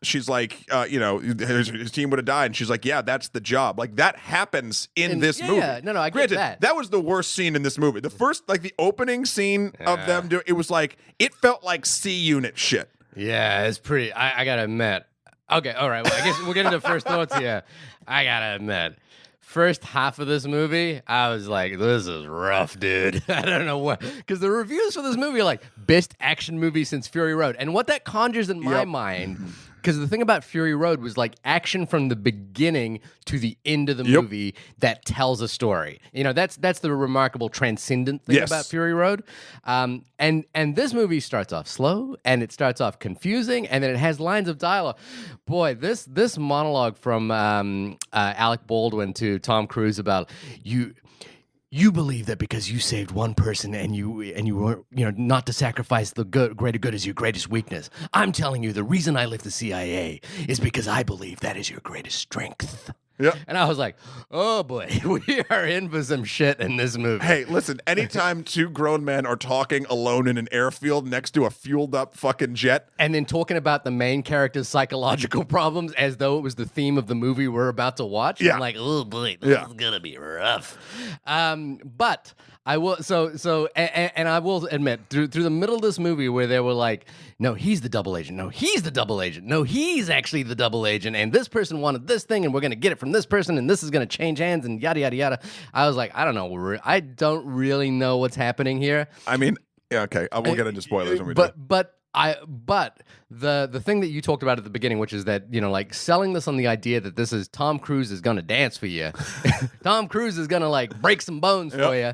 Speaker 1: she's like, his team would have died, and she's like, yeah, that's the job. Like that happens in this movie.
Speaker 2: Yeah, no, I get that.
Speaker 1: That was the worst scene in this movie. The first, like the opening scene of them doing it was like, it felt like C Unit shit.
Speaker 2: Yeah, it's pretty. I gotta admit. Okay, all right. Well, I guess we'll get into first thoughts here. I gotta admit. First half of this movie, I was like, this is rough, dude. I don't know what. Because the reviews for this movie are like, best action movie since Fury Road. And what that conjures in my mind, because the thing about Fury Road was like action from the beginning to the end of the movie that tells a story. You know, that's the remarkable transcendent thing about Fury Road. And this movie starts off slow, and it starts off confusing, and then it has lines of dialogue. Boy, this monologue from Alec Baldwin to Tom Cruise about you believe that because you saved one person and you were, not to sacrifice the greater good as your greatest weakness. I'm telling you, the reason I left the CIA is because I believe that is your greatest strength. Yeah. And I was like, oh boy, we are in for some shit in this movie.
Speaker 1: Hey, listen, anytime two grown men are talking alone in an airfield next to a fueled up fucking jet.
Speaker 2: And then talking about the main character's psychological problems as though it was the theme of the movie we're about to watch. I'm like, oh boy, this is going to be rough. But I will, and I will admit, through the middle of this movie where they were like, no, he's the double agent. No, he's the double agent. No, he's actually the double agent. And this person wanted this thing, and we're going to get it from this person, and this is going to change hands, and yada, yada, yada. I was like, I don't know. I don't really know what's happening here.
Speaker 1: I mean, yeah, okay. We'll get into spoilers when we
Speaker 2: do. But the thing that you talked about at the beginning, which is that, like selling this on the idea that this is Tom Cruise is going to dance for you. Tom Cruise is going to like break some bones for you.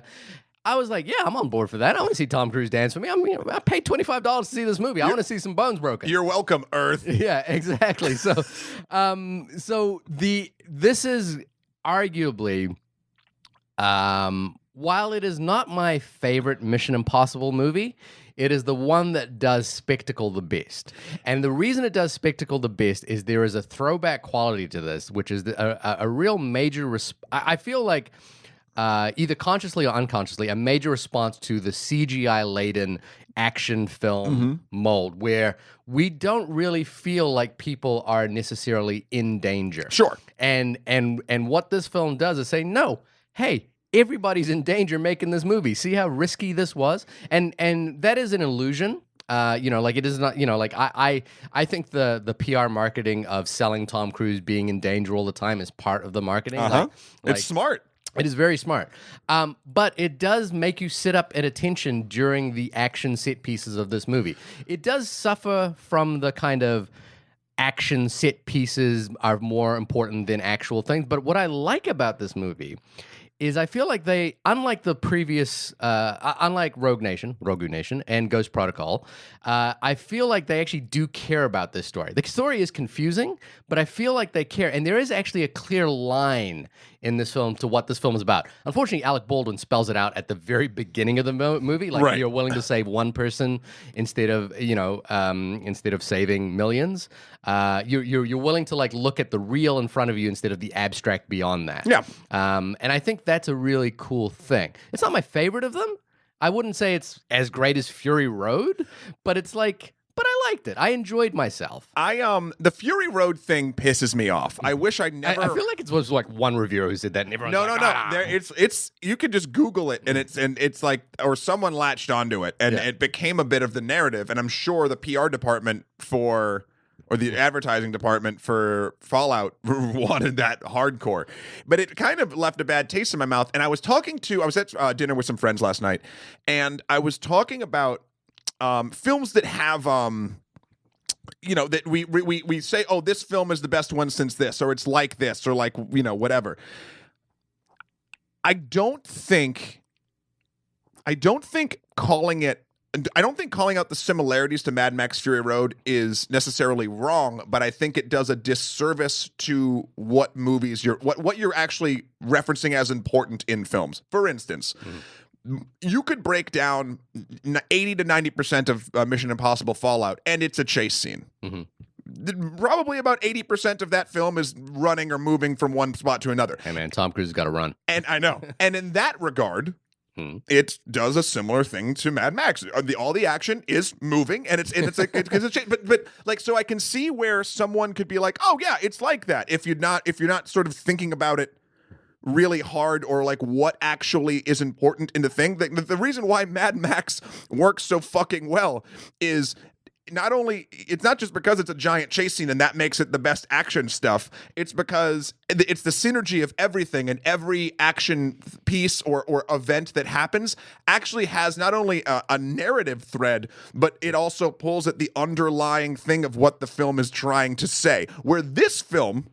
Speaker 2: I was like, yeah, I'm on board for that. I want to see Tom Cruise dance for me. I paid $25 to see this movie. I want to see some bones broken.
Speaker 1: You're welcome, Earth.
Speaker 2: Yeah, exactly. So, this is arguably, while it is not my favorite Mission Impossible movie, it is the one that does spectacle the best. And the reason it does spectacle the best is there is a throwback quality to this, which is a real major. I feel like. Either consciously or unconsciously, a major response to the CGI-laden action film mold, where we don't really feel like people are necessarily in danger.
Speaker 1: Sure.
Speaker 2: And what this film does is say, no, hey, everybody's in danger making this movie. See how risky this was? And that is an illusion. Like it is not, like I think the PR marketing of selling Tom Cruise being in danger all the time is part of the marketing.
Speaker 1: It's smart.
Speaker 2: It is very smart. But it does make you sit up at attention during the action set pieces of this movie. It does suffer from the kind of action set pieces are more important than actual things. But what I like about this movie is I feel like they, unlike the previous, unlike Rogue Nation and Ghost Protocol, I feel like they actually do care about this story. The story is confusing, but I feel like they care. And there is actually a clear line in this film to what this film is about. Unfortunately, Alec Baldwin spells it out at the very beginning of the movie. Like you're willing to save one person instead of, instead of saving millions. You're willing to like look at the real in front of you instead of the abstract beyond that.
Speaker 1: Yeah.
Speaker 2: And I think that's a really cool thing. It's not my favorite of them. I wouldn't say it's as great as Fury Road, but it's like. But I liked it. I enjoyed myself.
Speaker 1: The Fury Road thing pisses me off. I wish I never.
Speaker 2: I feel like it was like one reviewer who said that, and everyone's
Speaker 1: no.
Speaker 2: Ah.
Speaker 1: It's you could just Google it, and it's like, or someone latched onto it, and it became a bit of the narrative. And I'm sure the PR department or the advertising department for Fallout wanted that hardcore, but it kind of left a bad taste in my mouth. And I was at dinner with some friends last night, and I was talking about. Films that have, that we say, oh, this film is the best one since this, or it's like this, or like, whatever. I don't think calling out the similarities to Mad Max Fury Road is necessarily wrong, but I think it does a disservice to what movies what you're actually referencing as important in films. For instance, you could break down 80 to 90% of Mission Impossible Fallout, and it's a chase scene. Mm-hmm. Probably about 80% of that film is running or moving from one spot to another.
Speaker 2: Hey, man, Tom Cruise has got to run.
Speaker 1: And I know. And in that regard, it does a similar thing to Mad Max. All the action is moving, and it's a chase. But like, so I can see where someone could be like, oh yeah, it's like that. If you're not sort of thinking about it really hard, or like what actually is important in the thing. The reason why Mad Max works so fucking well is it's not just because it's a giant chase scene and that makes it the best action stuff. It's because it's the synergy of everything, and every action piece or event that happens actually has not only a narrative thread, but it also pulls at the underlying thing of what the film is trying to say. Where this film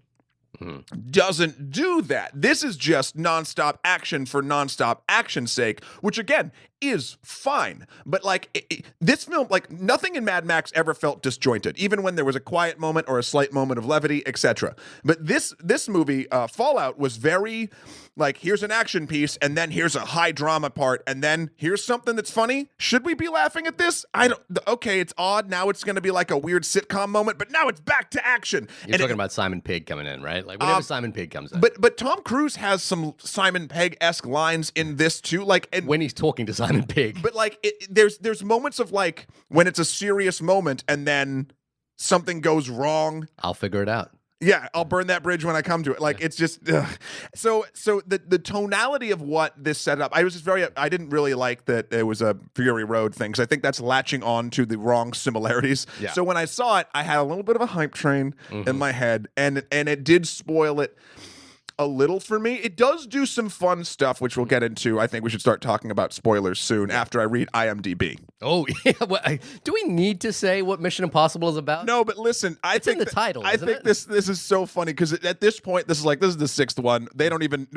Speaker 1: doesn't do that. This is just nonstop action for nonstop action's sake, which again is fine. But like this film, like nothing in Mad Max ever felt disjointed, even when there was a quiet moment or a slight moment of levity, etc. But this movie, Fallout, was very like, here's an action piece, and then here's a high drama part, and then here's something that's funny. Should we be laughing at this? Okay, it's odd. Now it's going to be like a weird sitcom moment, but now it's back to action.
Speaker 2: You're talking about Simon Pegg coming in, right? Like whenever Simon Pegg comes in.
Speaker 1: But Tom Cruise has some Simon Pegg-esque lines in this too, like
Speaker 2: when he's talking to Simon Pegg.
Speaker 1: But like there's moments of like when it's a serious moment and then something goes wrong.
Speaker 2: I'll figure it out.
Speaker 1: Yeah, I'll burn that bridge when I come to it. Like, it's just so the tonality of what this set up. I didn't really like that it was a Fury Road thing, because I think that's latching on to the wrong similarities. Yeah. So when I saw it, I had a little bit of a hype train in my head, and it did spoil it a little for me. It does do some fun stuff, which we'll get into. I think we should start talking about spoilers soon after I read IMDb.
Speaker 2: Oh, yeah. Well, do we need to say what Mission Impossible is about?
Speaker 1: No, but listen,
Speaker 2: it's in the title.
Speaker 1: I think this is so funny, because at this point, this is the sixth one. We don't even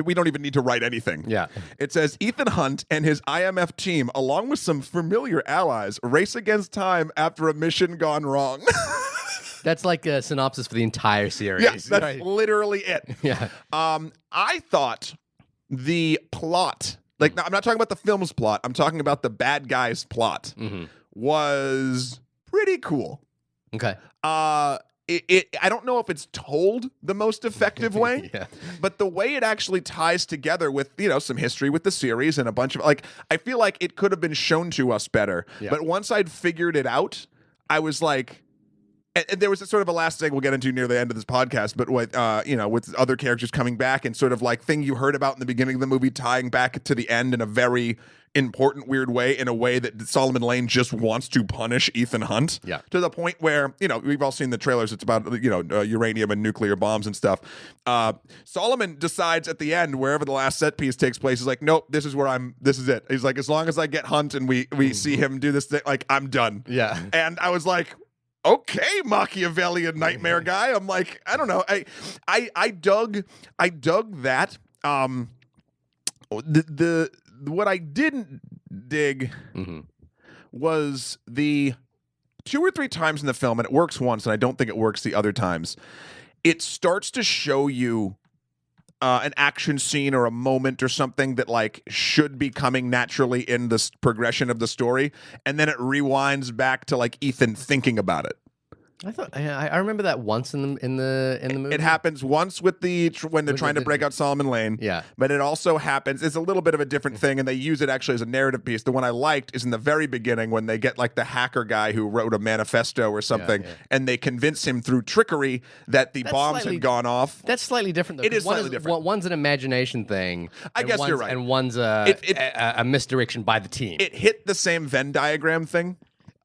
Speaker 1: need to write anything.
Speaker 2: Yeah.
Speaker 1: It says Ethan Hunt and his IMF team, along with some familiar allies, race against time after a mission gone wrong.
Speaker 2: That's like a synopsis for the entire series.
Speaker 1: Yes, that's literally it.
Speaker 2: Yeah.
Speaker 1: I thought the plot, like, I'm not talking about the film's plot, I'm talking about the bad guy's plot, was pretty cool.
Speaker 2: Okay.
Speaker 1: I don't know if it's told the most effective way, but the way it actually ties together with, some history with the series and a bunch of, like, I feel like it could have been shown to us better. Yeah. But once I'd figured it out, I was like, and there was a sort of a last thing we'll get into near the end of this podcast, but with other characters coming back and sort of like thing you heard about in the beginning of the movie tying back to the end in a very important, weird way, in a way that Solomon Lane just wants to punish Ethan Hunt. Yeah. To the point where, we've all seen the trailers. It's about, uranium and nuclear bombs and stuff. Solomon decides at the end, wherever the last set piece takes place, he's like, nope, this is it. He's like, as long as I get Hunt and we see him do this thing, like, I'm done. Yeah. And I was like, okay, Machiavellian nightmare guy. I'm like, I don't know. I dug that. What I didn't dig was the 2 or 3 times in the film, and it works once, and I don't think it works the other times. It starts to show you an action scene or a moment or something that like should be coming naturally in the progression of the story, and then it rewinds back to like Ethan thinking about it.
Speaker 2: I remember that once in the movie.
Speaker 1: It happens once with when they're trying to break out Solomon Lane.
Speaker 2: Yeah.
Speaker 1: But it also happens. It's a little bit of a different thing, and they use it actually as a narrative piece. The one I liked is in the very beginning when they get like the hacker guy who wrote a manifesto or something, and they convince him through trickery that the bombs had gone off.
Speaker 2: That's slightly different, though.
Speaker 1: It is slightly different.
Speaker 2: One's an imagination thing.
Speaker 1: I guess you're right.
Speaker 2: And one's a misdirection by the team.
Speaker 1: It hit the same Venn diagram thing.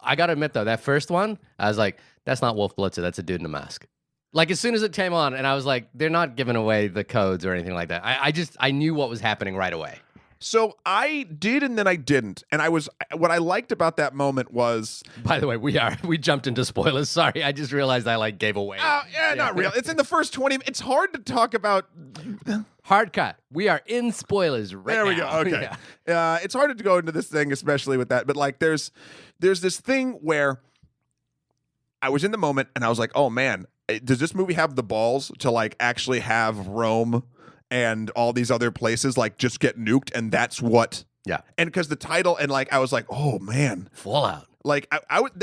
Speaker 1: I
Speaker 2: gotta admit though, that first one, I was like, that's not Wolf Blitzer, that's a dude in a mask. Like as soon as it came on, and I was like, they're not giving away the codes or anything like that. I knew what was happening right away.
Speaker 1: So I did, and then I didn't. And what I liked about that moment was.
Speaker 2: By the way, we jumped into spoilers. Sorry, I just realized I gave away.
Speaker 1: Not real. It's in the first 20. It's hard to talk about.
Speaker 2: Hard cut. We are in spoilers right now.
Speaker 1: There we go. Okay. Yeah. It's hard to go into this thing, especially with that. But like, there's this thing where I was in the moment, and I was like, oh man, does this movie have the balls to like actually have Rome and all these other places like just get nuked? And that's what.
Speaker 2: Yeah.
Speaker 1: And because the title, and like I was like, oh man,
Speaker 2: Fallout.
Speaker 1: Like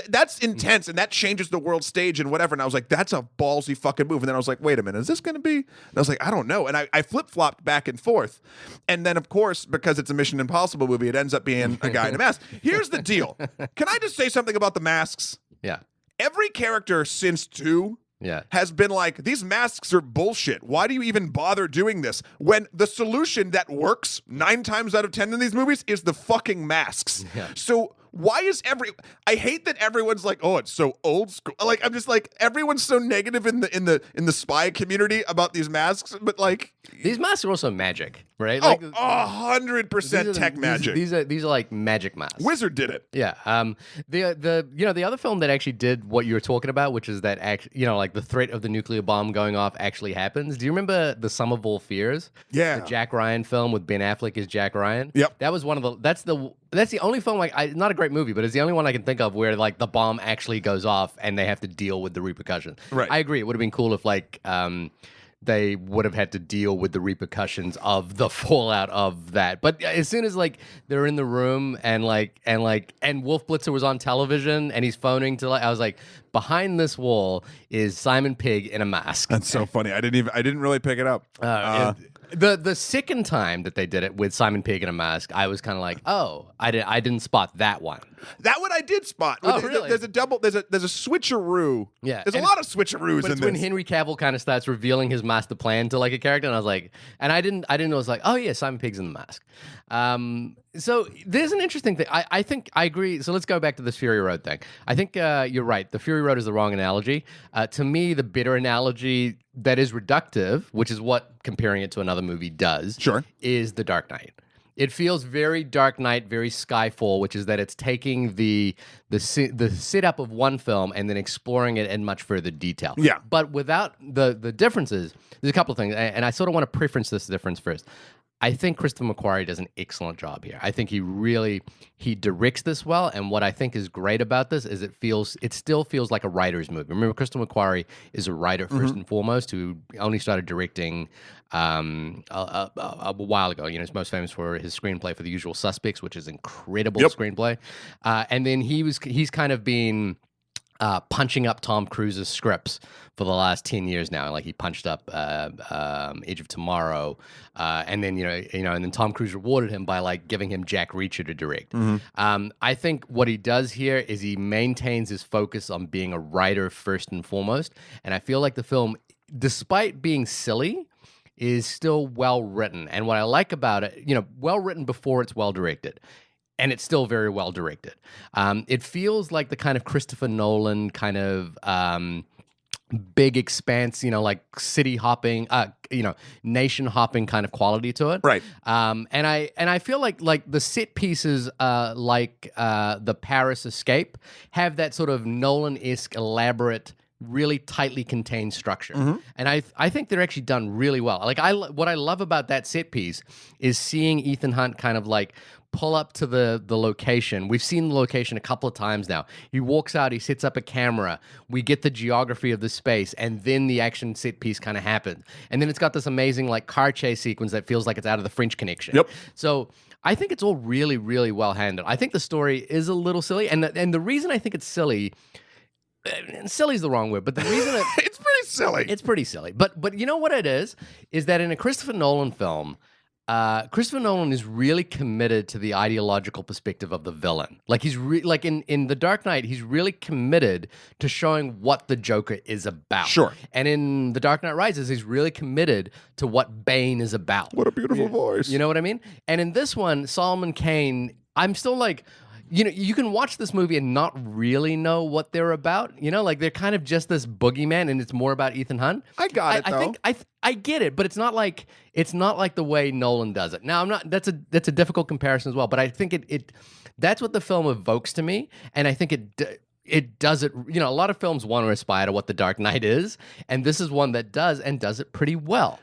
Speaker 1: that's intense, and that changes the world stage and whatever. And I was like, that's a ballsy fucking move. And then I was like, wait a minute, is this going to be? And I was like, I don't know. And I flip flopped back and forth. And then of course, because it's a Mission Impossible movie, it ends up being a guy in a mask. Here's the deal. Can I just say something about the masks?
Speaker 2: Yeah.
Speaker 1: Every character since 2 has been like, these masks are bullshit. Why do you even bother doing this? When the solution that works 9 times out of 10 in these movies is the fucking masks.
Speaker 2: Yeah.
Speaker 1: So why is I hate that everyone's like, oh, it's so old school. Like, I'm just like, everyone's so negative in the spy community about these masks, but like
Speaker 2: these masks are also magic, right?
Speaker 1: Oh,
Speaker 2: like
Speaker 1: 100% tech magic.
Speaker 2: These are like magic masks.
Speaker 1: Wizard did it.
Speaker 2: Yeah. The other film that actually did what you were talking about, which is that like the threat of the nuclear bomb going off actually happens. Do you remember The Sum of All Fears?
Speaker 1: Yeah.
Speaker 2: The Jack Ryan film with Ben Affleck as Jack Ryan.
Speaker 1: Yep.
Speaker 2: That was one of the. That's the only film not a great movie, but it's the only one I can think of where like the bomb actually goes off and they have to deal with the repercussions.
Speaker 1: Right.
Speaker 2: I agree. It would have been cool if like they would have had to deal with the repercussions of the fallout of that. But as soon as like they're in the room and Wolf Blitzer was on television and he's phoning to I was like, behind this wall is Simon Pegg in a mask.
Speaker 1: That's so funny. I didn't really pick it up.
Speaker 2: The second time that they did it with Simon Pegg in a mask, I was kind of like, oh, I didn't spot that one.
Speaker 1: That one I did spot.
Speaker 2: Oh, really?
Speaker 1: There's a switcheroo.
Speaker 2: Yeah.
Speaker 1: There's a lot of switcheroos
Speaker 2: but
Speaker 1: in
Speaker 2: it's
Speaker 1: this.
Speaker 2: when Henry Cavill kind of starts revealing his master plan to like a character, and I was like, and I didn't know, I was like, oh yeah, Simon Pegg's in the mask. So there's an interesting thing. I think I agree. So let's go back to this Fury Road thing. I think you're right. The Fury Road is the wrong analogy. To me, the better analogy that is reductive, which is what comparing it to another movie does,
Speaker 1: sure,
Speaker 2: is The Dark Knight. It feels very Dark Knight, very Skyfall, which is that it's taking the setup of one film and then exploring it in much further detail.
Speaker 1: Yeah.
Speaker 2: But without the differences, there's a couple of things, and I sort of want to preference this difference first. I think Christopher McQuarrie does an excellent job here. I think he directs this well, and what I think is great about this is it still feels like a writer's movie. Remember, Christopher McQuarrie is a writer first and foremost, who only started directing a while ago. You know, he's most famous for his screenplay for The Usual Suspects, which is incredible screenplay. And then he's kind of been punching up Tom Cruise's scripts for the last 10 years now. Like he punched up Edge of Tomorrow, and then and then Tom Cruise rewarded him by like giving him Jack Reacher to direct. I think what he does here is he maintains his focus on being a writer first and foremost, and I feel like the film, despite being silly, is still well written. And what I like about it, well written before it's well directed. And it's still very well directed. It feels like the kind of Christopher Nolan kind of big expanse, like city hopping, nation hopping kind of quality to it.
Speaker 1: Right.
Speaker 2: And I feel like the set pieces, like the Paris Escape, have that sort of Nolan-esque elaborate, really tightly contained structure. And I think they're actually done really well. Like what I love about that set piece is seeing Ethan Hunt kind of like pull up to the location. We've seen the location a couple of times now. He walks out, he sets up a camera, we get the geography of the space, and then the action set piece kind of happens. And then it's got this amazing like car chase sequence that feels like it's out of The French Connection.
Speaker 1: Yep.
Speaker 2: So I think it's all really, really well handled. I think the story is a little silly, and the reason I think it's silly, silly's the wrong word, but the reason
Speaker 1: it's pretty silly.
Speaker 2: It's pretty silly. But you know what it is that in a Christopher Nolan film, Christopher Nolan is really committed to the ideological perspective of the villain. Like he's like in The Dark Knight, he's really committed to showing what the Joker is about.
Speaker 1: Sure.
Speaker 2: And in The Dark Knight Rises, he's really committed to what Bane is about.
Speaker 1: What a beautiful voice.
Speaker 2: You know what I mean? And in this one, Solomon Kane, I'm still like, you know, you can watch this movie and not really know what they're about. You know, like they're kind of just this boogeyman, and it's more about Ethan Hunt.
Speaker 1: I got it though.
Speaker 2: I think I get it, but it's not like the way Nolan does it. Now, I'm not. That's a difficult comparison as well. But I think it that's what the film evokes to me, and I think it does it. You know, a lot of films want to aspire to what The Dark Knight is, and this is one that does it pretty well.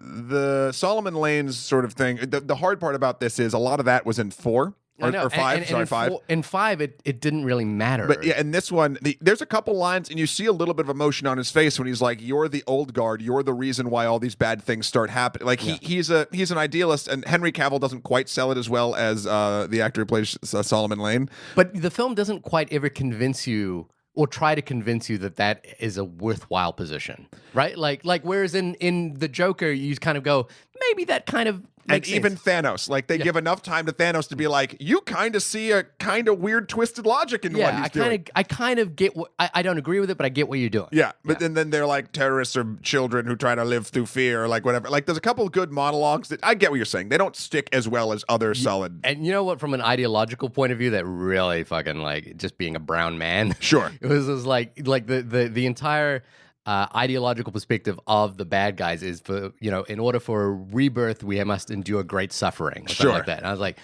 Speaker 1: The Solomon Lane's sort of thing, the hard part about this is a lot of that was in 4 or 5. Sorry, 5.
Speaker 2: In 5, it didn't really matter.
Speaker 1: But yeah, in this one, there's a couple lines, and you see a little bit of emotion on his face when he's like, "You're the old guard. You're the reason why all these bad things start happening." Like he's an idealist, and Henry Cavill doesn't quite sell it as well as the actor who plays Solomon Lane.
Speaker 2: But the film doesn't quite ever convince you, or try to convince you that is a worthwhile position, right? Like whereas in The Joker, you kind of go, maybe that kind of makes sense.
Speaker 1: Even Thanos, like they give enough time to Thanos to be like, you kind of see a kind of weird twisted logic in what he's doing.
Speaker 2: I kind of get what, I don't agree with it, but I get what you're doing.
Speaker 1: Yeah, but then they're like terrorists or children who try to live through fear or like whatever. Like there's a couple of good monologues that I get what you're saying. They don't stick as well as other solid.
Speaker 2: And you know what, from an ideological point of view, that really fucking like just being a brown man.
Speaker 1: Sure.
Speaker 2: It was like the entire ideological perspective of the bad guys is, for, you know, in order for a rebirth, we must endure great suffering. Or something like that. And I was like,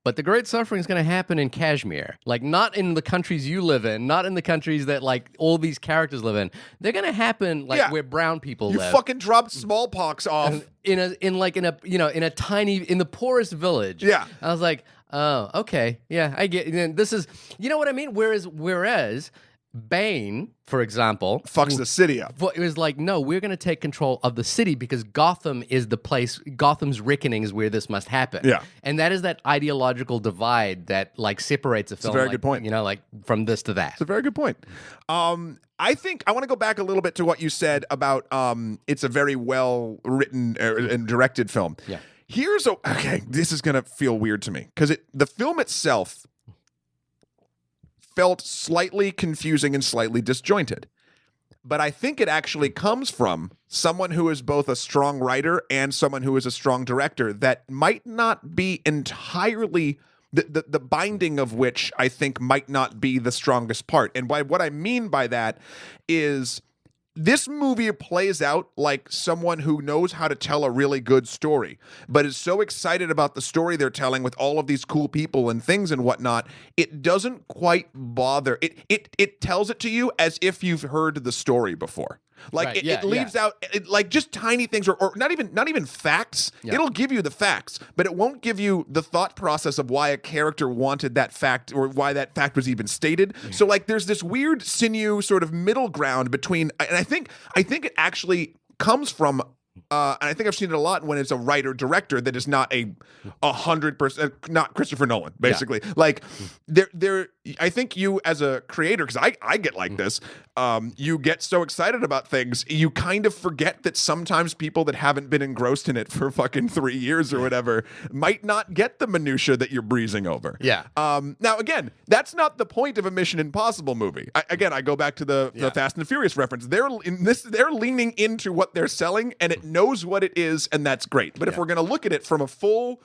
Speaker 2: but the great suffering is going to happen in Kashmir. Like, not in the countries you live in, not in the countries that, like, all these characters live in. They're going to happen, like, where brown people live.
Speaker 1: You fucking dropped smallpox off.
Speaker 2: In the poorest village.
Speaker 1: Yeah.
Speaker 2: I was like, oh, okay. Yeah, I get it. This is, you know what I mean? Whereas Bane, for example,
Speaker 1: fucks the city up.
Speaker 2: It was like, no, we're going to take control of the city because Gotham is the place. Gotham's reckoning is where this must happen.
Speaker 1: Yeah,
Speaker 2: and that is that ideological divide that like separates a film.
Speaker 1: It's a very good point.
Speaker 2: You know, like from this to that.
Speaker 1: It's a very good point. I think I want to go back a little bit to what you said about it's a very well written and directed film.
Speaker 2: Yeah.
Speaker 1: This is going to feel weird to me because the film itself felt slightly confusing and slightly disjointed. But I think it actually comes from someone who is both a strong writer and someone who is a strong director that might not be entirely the binding of which I think might not be the strongest part. And what I mean by that is this movie plays out like someone who knows how to tell a really good story, but is so excited about the story they're telling with all of these cool people and things and whatnot, it doesn't quite bother. It tells it to you as if you've heard the story before. Like
Speaker 2: right,
Speaker 1: it leaves out like just tiny things or not even facts. Yeah. It'll give you the facts, but it won't give you the thought process of why a character wanted that fact or why that fact was even stated. Mm-hmm. So like there's this weird sinew sort of middle ground between, and I think it actually comes from and I think I've seen it a lot when it's a writer-director that is not 100%, not Christopher Nolan, basically. Yeah. Like, I think you as a creator, because I get like this, you get so excited about things, you kind of forget that sometimes people that haven't been engrossed in it for fucking 3 years or whatever might not get the minutia that you're breezing over.
Speaker 2: Yeah.
Speaker 1: Now, again, that's not the point of a Mission Impossible movie. I go back to the Fast and Furious reference. They're leaning into what they're selling, and it knows what it is, and that's great. But if we're going to look at it from a full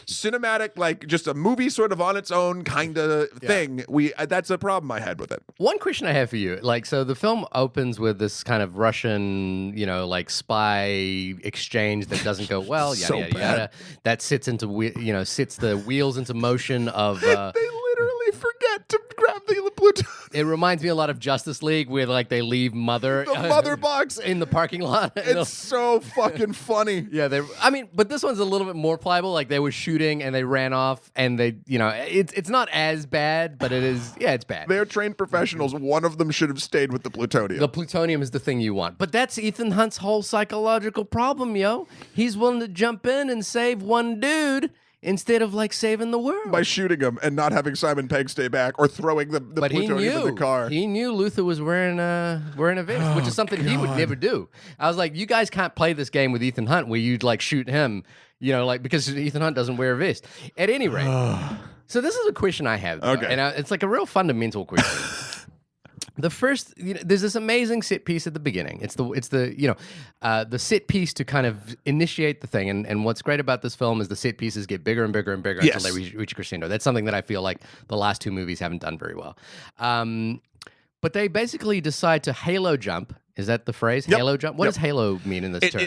Speaker 1: cinematic, like just a movie sort of on its own kind of thing, that's a problem I had with it.
Speaker 2: One question I have for you, like, so the film opens with this kind of Russian, like spy exchange that doesn't go well, yada, yada, yada, that sits the wheels into motion of...
Speaker 1: They literally forget to grab the plutonium.
Speaker 2: It reminds me a lot of Justice League, where like they leave the
Speaker 1: mother box
Speaker 2: in the parking lot.
Speaker 1: It's so fucking funny.
Speaker 2: Yeah, but this one's a little bit more pliable. Like they were shooting and they ran off, and they, it's not as bad, but it is. Yeah, it's bad.
Speaker 1: They're trained professionals. One of them should have stayed with the plutonium.
Speaker 2: The plutonium is the thing you want, but that's Ethan Hunt's whole psychological problem, yo. He's willing to jump in and save one dude instead of like saving the world
Speaker 1: by shooting him and not having Simon Pegg stay back or throwing the plutonium in the car.
Speaker 2: He knew Luther was wearing a vest, which is something he would never do. I was like, you guys can't play this game with Ethan Hunt where you'd like shoot him, like because Ethan Hunt doesn't wear a vest. At any rate, so this is a question I have,
Speaker 1: okay,
Speaker 2: and it's like a real fundamental question. The first, there's this amazing set piece at the beginning. It's the set piece to kind of initiate the thing. And what's great about this film is the set pieces get bigger and bigger and bigger until they reach crescendo. That's something that I feel like the last two movies haven't done very well. But they basically decide to halo jump. Is that the phrase?
Speaker 1: Yep.
Speaker 2: Halo jump? What does halo mean in this term?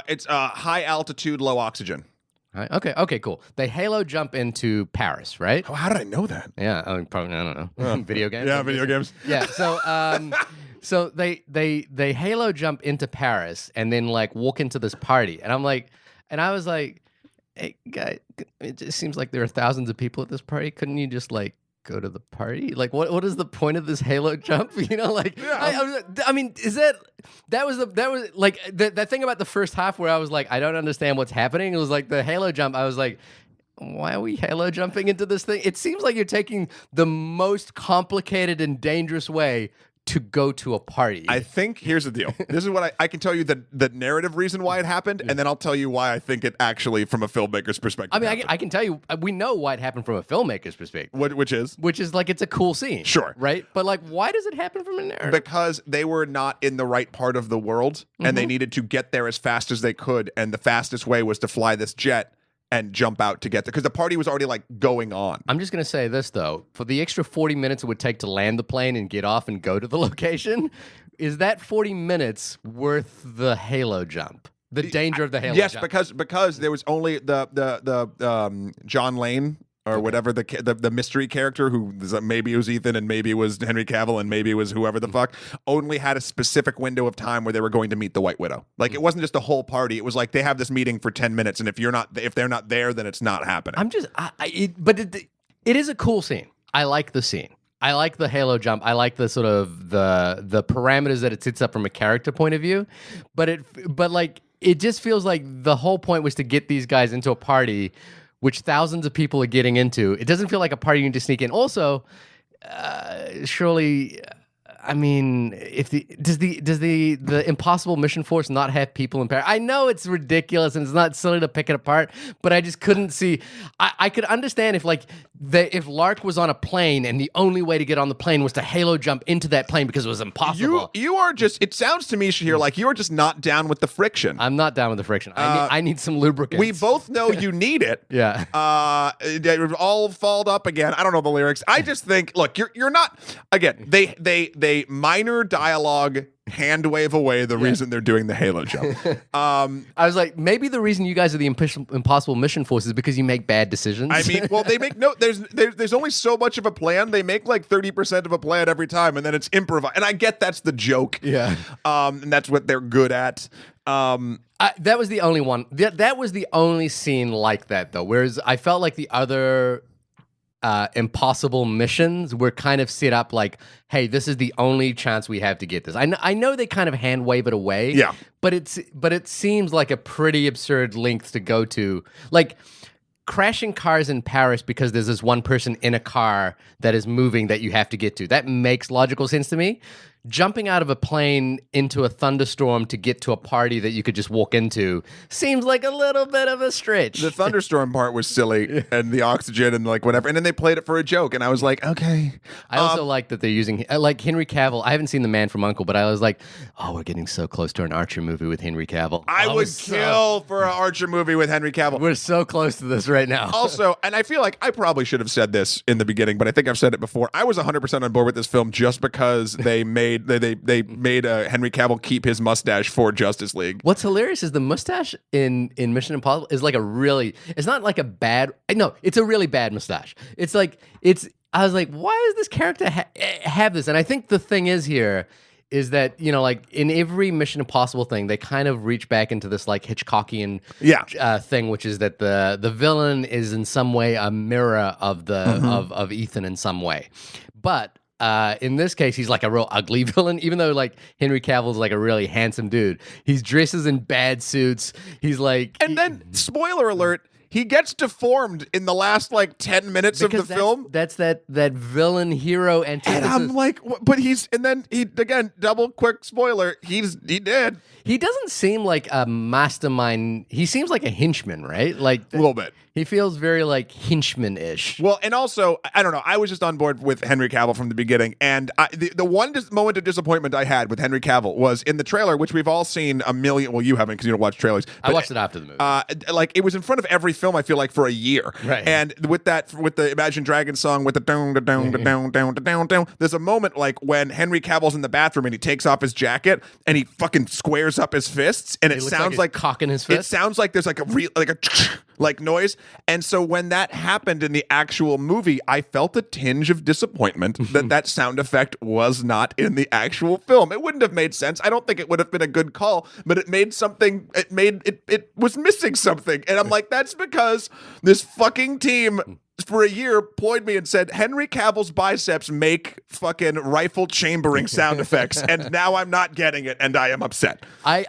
Speaker 1: It's high altitude, low oxygen.
Speaker 2: Right. Okay, cool. They halo jump into Paris, right?
Speaker 1: Oh, how did I know that?
Speaker 2: Yeah, probably, I don't know. Video games?
Speaker 1: Yeah, video games.
Speaker 2: Yeah, so they halo jump into Paris and then like walk into this party. And I was like, hey, guy, it just seems like there are thousands of people at this party. Couldn't you just like go to the party? Like, what is the point of this halo jump? I mean, is that was like that thing about the first half where I was like, I don't understand what's happening. It was like the halo jump. I was like, why are we halo jumping into this thing? It seems like you're taking the most complicated and dangerous way to go to a party.
Speaker 1: I think here's the deal. This is what I can tell you the narrative reason why it happened, and then I'll tell you why I think it actually, from a filmmaker's perspective.
Speaker 2: I mean, I can tell you, we know why it happened from a filmmaker's perspective.
Speaker 1: Which is
Speaker 2: like it's a cool scene.
Speaker 1: Sure.
Speaker 2: Right? But like, why does it happen from a narrative?
Speaker 1: Because they were not in the right part of the world, and they needed to get there as fast as they could, and the fastest way was to fly this jet and jump out to get there, because the party was already like going on.
Speaker 2: I'm just going to say this though, for the extra 40 minutes it would take to land the plane and get off and go to the location, is that 40 minutes worth the halo jump? The danger of the halo jump?
Speaker 1: Yes, because there was only the John Lane or whatever the mystery character who maybe it was Ethan and maybe it was Henry Cavill and maybe it was whoever the fuck, only had a specific window of time where they were going to meet the White Widow. Like it wasn't just a whole party. It was like they have this meeting for 10 minutes, and if they're not there, then it's not happening.
Speaker 2: It is a cool scene. I like the scene. I like the halo jump. I like the sort of the parameters that it sets up from a character point of view. But it just feels like the whole point was to get these guys into a party which thousands of people are getting into. It doesn't feel like a party you need to sneak in. Also, surely, I mean, does the Impossible Mission Force not have people in Paris? I know it's ridiculous and it's not silly to pick it apart, but I just couldn't see. I could understand if if Lark was on a plane and the only way to get on the plane was to halo jump into that plane because it was impossible.
Speaker 1: You are just. It sounds to me, Shahir, like you are just not down with the friction.
Speaker 2: I'm not down with the friction. I need some lubricants.
Speaker 1: We both know you need it.
Speaker 2: Yeah.
Speaker 1: All falled up again. I don't know the lyrics. I just think, look, you're not. Again, they minor dialogue hand wave away the reason they're doing the halo jump.
Speaker 2: I was like, maybe the reason you guys are the Impossible Mission Force is because you make bad decisions.
Speaker 1: I mean, well, they make there's only so much of a plan. They make like 30% of a plan every time, and then it's improvised. And I get that's the joke.
Speaker 2: Yeah.
Speaker 1: And that's what they're good at.
Speaker 2: That was the only one. That was the only scene like that, though. Whereas I felt like the other impossible missions were kind of set up like, hey, this is the only chance we have to get this. I know they kind of hand wave it away.
Speaker 1: Yeah.
Speaker 2: But it seems like a pretty absurd length to go to. Like crashing cars in Paris because there's this one person in a car that is moving that you have to get to. That makes logical sense to me. Jumping out of a plane into a thunderstorm to get to a party that you could just walk into seems like a little bit of a stretch.
Speaker 1: The thunderstorm part was silly, and the oxygen and like whatever. And then they played it for a joke, and I was like, okay.
Speaker 2: I also like that they're using, like Henry Cavill. I haven't seen The Man from U.N.C.L.E., but I was like, oh, we're getting so close to an Archer movie with Henry Cavill.
Speaker 1: I would kill for an Archer movie with Henry Cavill.
Speaker 2: We're so close to this right now.
Speaker 1: Also, and I feel like I probably should have said this in the beginning, but I think I've said it before. I was 100% on board with this film just because they made Henry Cavill keep his mustache for Justice League.
Speaker 2: What's hilarious is the mustache in Mission Impossible is like it's not like a bad, no, it's a really bad mustache. I was like, why does this character have this? And I think the thing is here is that, like in every Mission Impossible thing, they kind of reach back into this like Hitchcockian thing, which is that the villain is in some way a mirror of the of Ethan in some way. But in this case, he's like a real ugly villain, even though like Henry Cavill's like a really handsome dude. He dresses in bad suits. He's like,
Speaker 1: then spoiler alert, he gets deformed in the last like 10 minutes of the film.
Speaker 2: That's that villain hero antithesis.
Speaker 1: And I'm like, but then he again, double quick spoiler, he did.
Speaker 2: He doesn't seem like a mastermind. He seems like a henchman, right? Like
Speaker 1: a little bit.
Speaker 2: He feels very like henchman-ish.
Speaker 1: Well, and also, I don't know. I was just on board with Henry Cavill from the beginning, and the one moment of disappointment I had with Henry Cavill was in the trailer, which we've all seen a million. Well, you haven't because you don't watch trailers.
Speaker 2: I watched it after the movie.
Speaker 1: Like it was in front of every film. I feel like for a year,
Speaker 2: right?
Speaker 1: And with the Imagine Dragons song with the down, down, down, down, down, down. There's a moment like when Henry Cavill's in the bathroom and he takes off his jacket and he fucking squares up his fists, and it sounds like
Speaker 2: cocking his fist.
Speaker 1: It sounds like there's like a noise, and so when that happened in the actual movie, I felt a tinge of disappointment that sound effect was not in the actual film. It wouldn't have made sense. I don't think it would have been a good call, but it made something. It was missing something, and I'm like, that's because this fucking team for a year ployed me and said Henry Cavill's biceps make fucking rifle chambering sound effects, and now I'm not getting it, and I am upset.
Speaker 2: I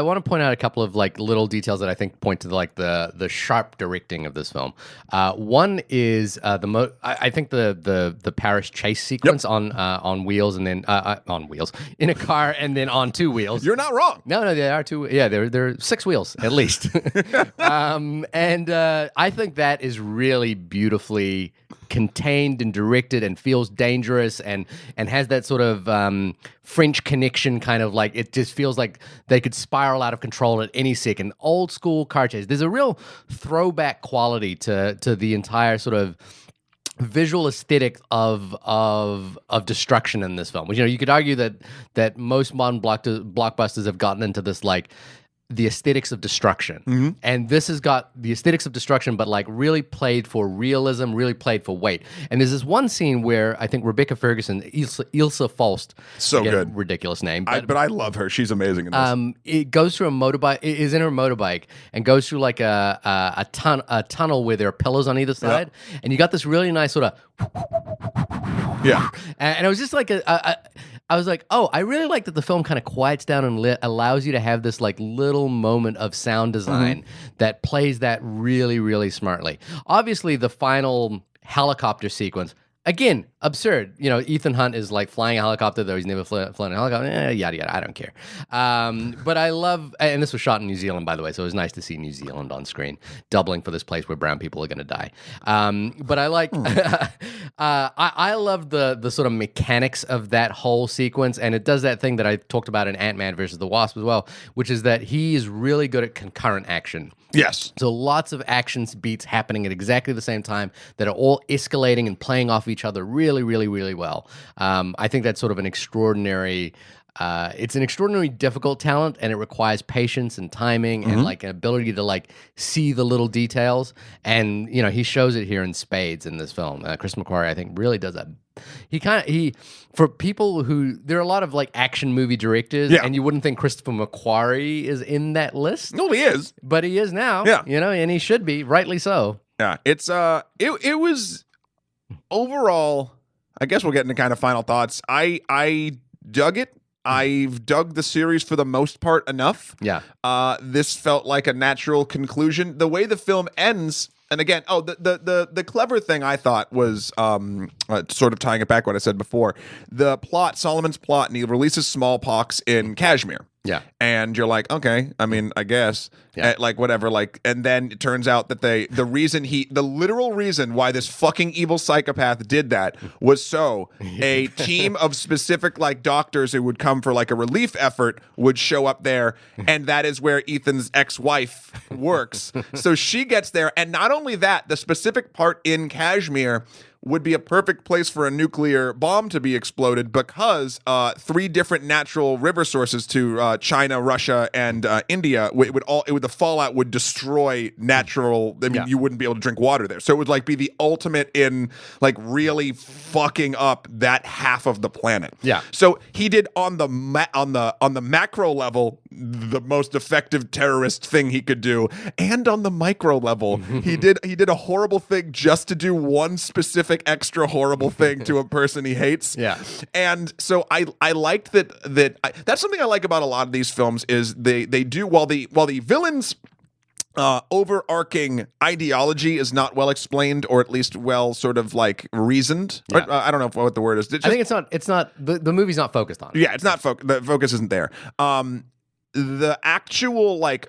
Speaker 2: want to point out a couple of like little details that I think point to like the sharp directing of this film. One is I think the Paris chase sequence on wheels and then on wheels in a car and then on two wheels.
Speaker 1: You're not wrong.
Speaker 2: No, they are two. Yeah, there are six wheels at least. And I think that is really beautifully contained and directed and feels dangerous and has that sort of French Connection kind of like, it just feels like they could spiral out of control at any second. Old school car chase. There's a real throwback quality to the entire sort of visual aesthetic of destruction in this film. You know, you could argue that most modern blockbusters have gotten into this like the aesthetics of destruction. And this has got the aesthetics of destruction, but like really played for realism, really played for weight. And there's this one scene where I think Rebecca Ferguson, Ilsa Faust,
Speaker 1: so
Speaker 2: again,
Speaker 1: good,
Speaker 2: ridiculous name,
Speaker 1: but I love her. She's amazing in this.
Speaker 2: It goes through a motorbike, is in her motorbike, and goes through like a tunnel where there are pillars on either side, and you got this really nice sort of and it was just like I was like, oh, I really like that the film kind of quiets down and allows you to have this like little moment of sound design that plays that really, really smartly. Obviously, the final helicopter sequence, again, absurd. You know, Ethan Hunt is like flying a helicopter, though he's never flown a helicopter. Yada, yada, I don't care. But I love, and this was shot in New Zealand, by the way, so it was nice to see New Zealand on screen, doubling for this place where brown people are going to die. But I like, I love the sort of mechanics of that whole sequence, and it does that thing that I talked about in Ant-Man versus the Wasp as well, which is that he is really good at concurrent action.
Speaker 1: Yes.
Speaker 2: So lots of action beats happening at exactly the same time that are all escalating and playing off each other really, really, really well. I think that's sort of an extraordinary... it's an extraordinarily difficult talent, and it requires patience and timing and like an ability to like see the little details. And you know, he shows it here in spades in this film. Chris McQuarrie, I think, really does a. He for people who, there are a lot of like action movie directors, and you wouldn't think Christopher McQuarrie is in that list.
Speaker 1: No, he is,
Speaker 2: but he is now.
Speaker 1: Yeah,
Speaker 2: you know, and he should be, rightly so.
Speaker 1: Yeah, it's it was overall. I guess we'll get into kind of final thoughts. I dug it. I've dug the series for the most part enough.
Speaker 2: Yeah.
Speaker 1: This felt like a natural conclusion. The way the film ends, and again, the clever thing I thought was sort of tying it back to what I said before. The plot, Solomon's plot, and he releases smallpox in Kashmir.
Speaker 2: Yeah.
Speaker 1: And you're like, okay, I mean, I guess. Like, whatever. Like, and then it turns out that the literal reason why this fucking evil psychopath did that was so a team of specific, like, doctors who would come for, like, a relief effort would show up there. And that is where Ethan's ex-wife works. So she gets there. And not only that, the specific part in Kashmir would be a perfect place for a nuclear bomb to be exploded because 3 different natural river sources to China, Russia, and India the fallout would destroy natural. I mean, you wouldn't be able to drink water there. So it would like be the ultimate in like really fucking up that half of the planet.
Speaker 2: Yeah.
Speaker 1: So he did on the macro level the most effective terrorist thing he could do, and on the micro level he did a horrible thing just to do one specific extra horrible thing to a person he hates.
Speaker 2: Yeah.
Speaker 1: And so I liked that that's something I like about a lot of these films is they do while the villains overarching ideology is not well explained, or at least well sort of like reasoned.
Speaker 2: Yeah.
Speaker 1: I don't know what the word is.
Speaker 2: I think it's not the movie's not focused on it.
Speaker 1: Yeah, it's not the focus isn't there. The actual like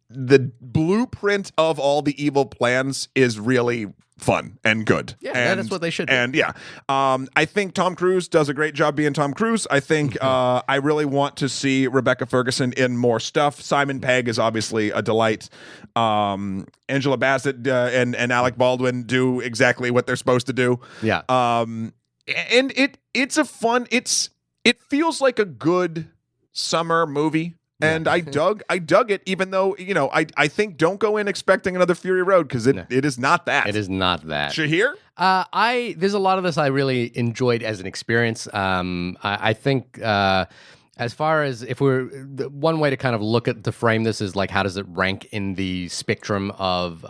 Speaker 1: the blueprint of all the evil plans is really fun and good.
Speaker 2: Yeah, that's what they should do.
Speaker 1: And yeah, I think Tom Cruise does a great job being Tom Cruise. I think I really want to see Rebecca Ferguson in more stuff. Simon Pegg is obviously a delight. Angela Bassett and Alec Baldwin do exactly what they're supposed to do.
Speaker 2: Yeah.
Speaker 1: And it's a fun. It feels like a good summer movie. And I dug it, even though, I think don't go in expecting another Fury Road, because it is not that.
Speaker 2: It is not that.
Speaker 1: Shahir?
Speaker 2: There's a lot of this I really enjoyed as an experience. I think as far as one way to kind of look at to frame this is like, how does it rank in the spectrum of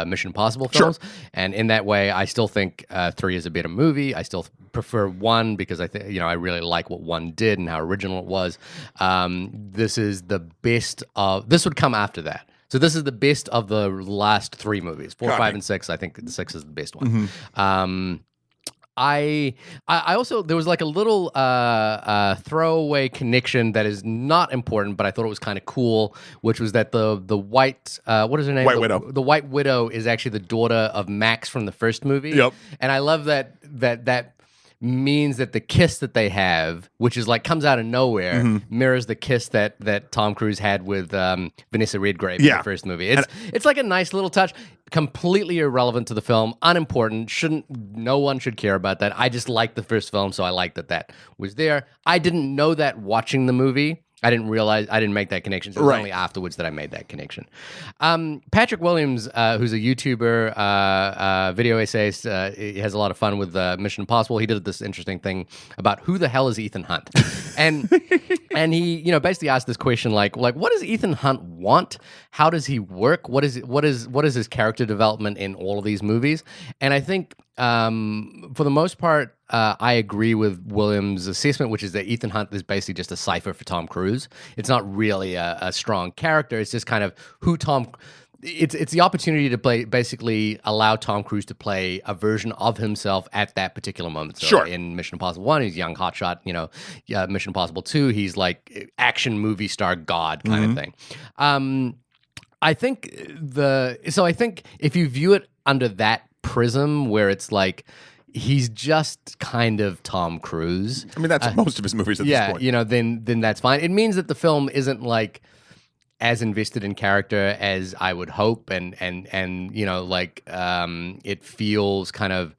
Speaker 2: Mission Impossible films? Sure. And in that way, I still think 3 is a better movie. I still prefer 1 because I think I really like what 1 did and how original it was. This is the best of. This would come after that. So this is the best of the last 3 movies, 4, 5, and 6. I think the 6 is the best one. Mm-hmm. I also, there was like a little throwaway connection that is not important, but I thought it was kind of cool, which was that the white, what is her name?
Speaker 1: White Widow.
Speaker 2: The White Widow is actually the daughter of Max from the first movie.
Speaker 1: Yep. And
Speaker 2: I love that means that the kiss that they have, which is like comes out of nowhere, mirrors the kiss that Tom Cruise had with Vanessa Redgrave in the first movie. It's like a nice little touch, completely irrelevant to the film, unimportant. No one should care about that. I just liked the first film, so I liked that was there. I didn't know that watching the movie. I didn't make that connection. So it was only afterwards that I made that connection. Patrick Williams, who's a YouTuber, video essayist, he has a lot of fun with Mission Impossible. He did this interesting thing about who the hell is Ethan Hunt, and he basically asked this question like what does Ethan Hunt want? How does he work? What is his character development in all of these movies? And I think for the most part, I agree with Williams' assessment, which is that Ethan Hunt is basically just a cipher for Tom Cruise. It's not really a strong character. It's just kind of who it's the opportunity to basically allow Tom Cruise to play a version of himself at that particular moment. So
Speaker 1: sure.
Speaker 2: In Mission Impossible 1, he's young hotshot. Mission Impossible 2, he's like action movie star god kind of thing. I think if you view it under that prism, where it's like he's just kind of Tom Cruise.
Speaker 1: I mean, that's most of his movies at this point.
Speaker 2: Yeah, then that's fine. It means that the film isn't like as invested in character as I would hope, and it feels kind of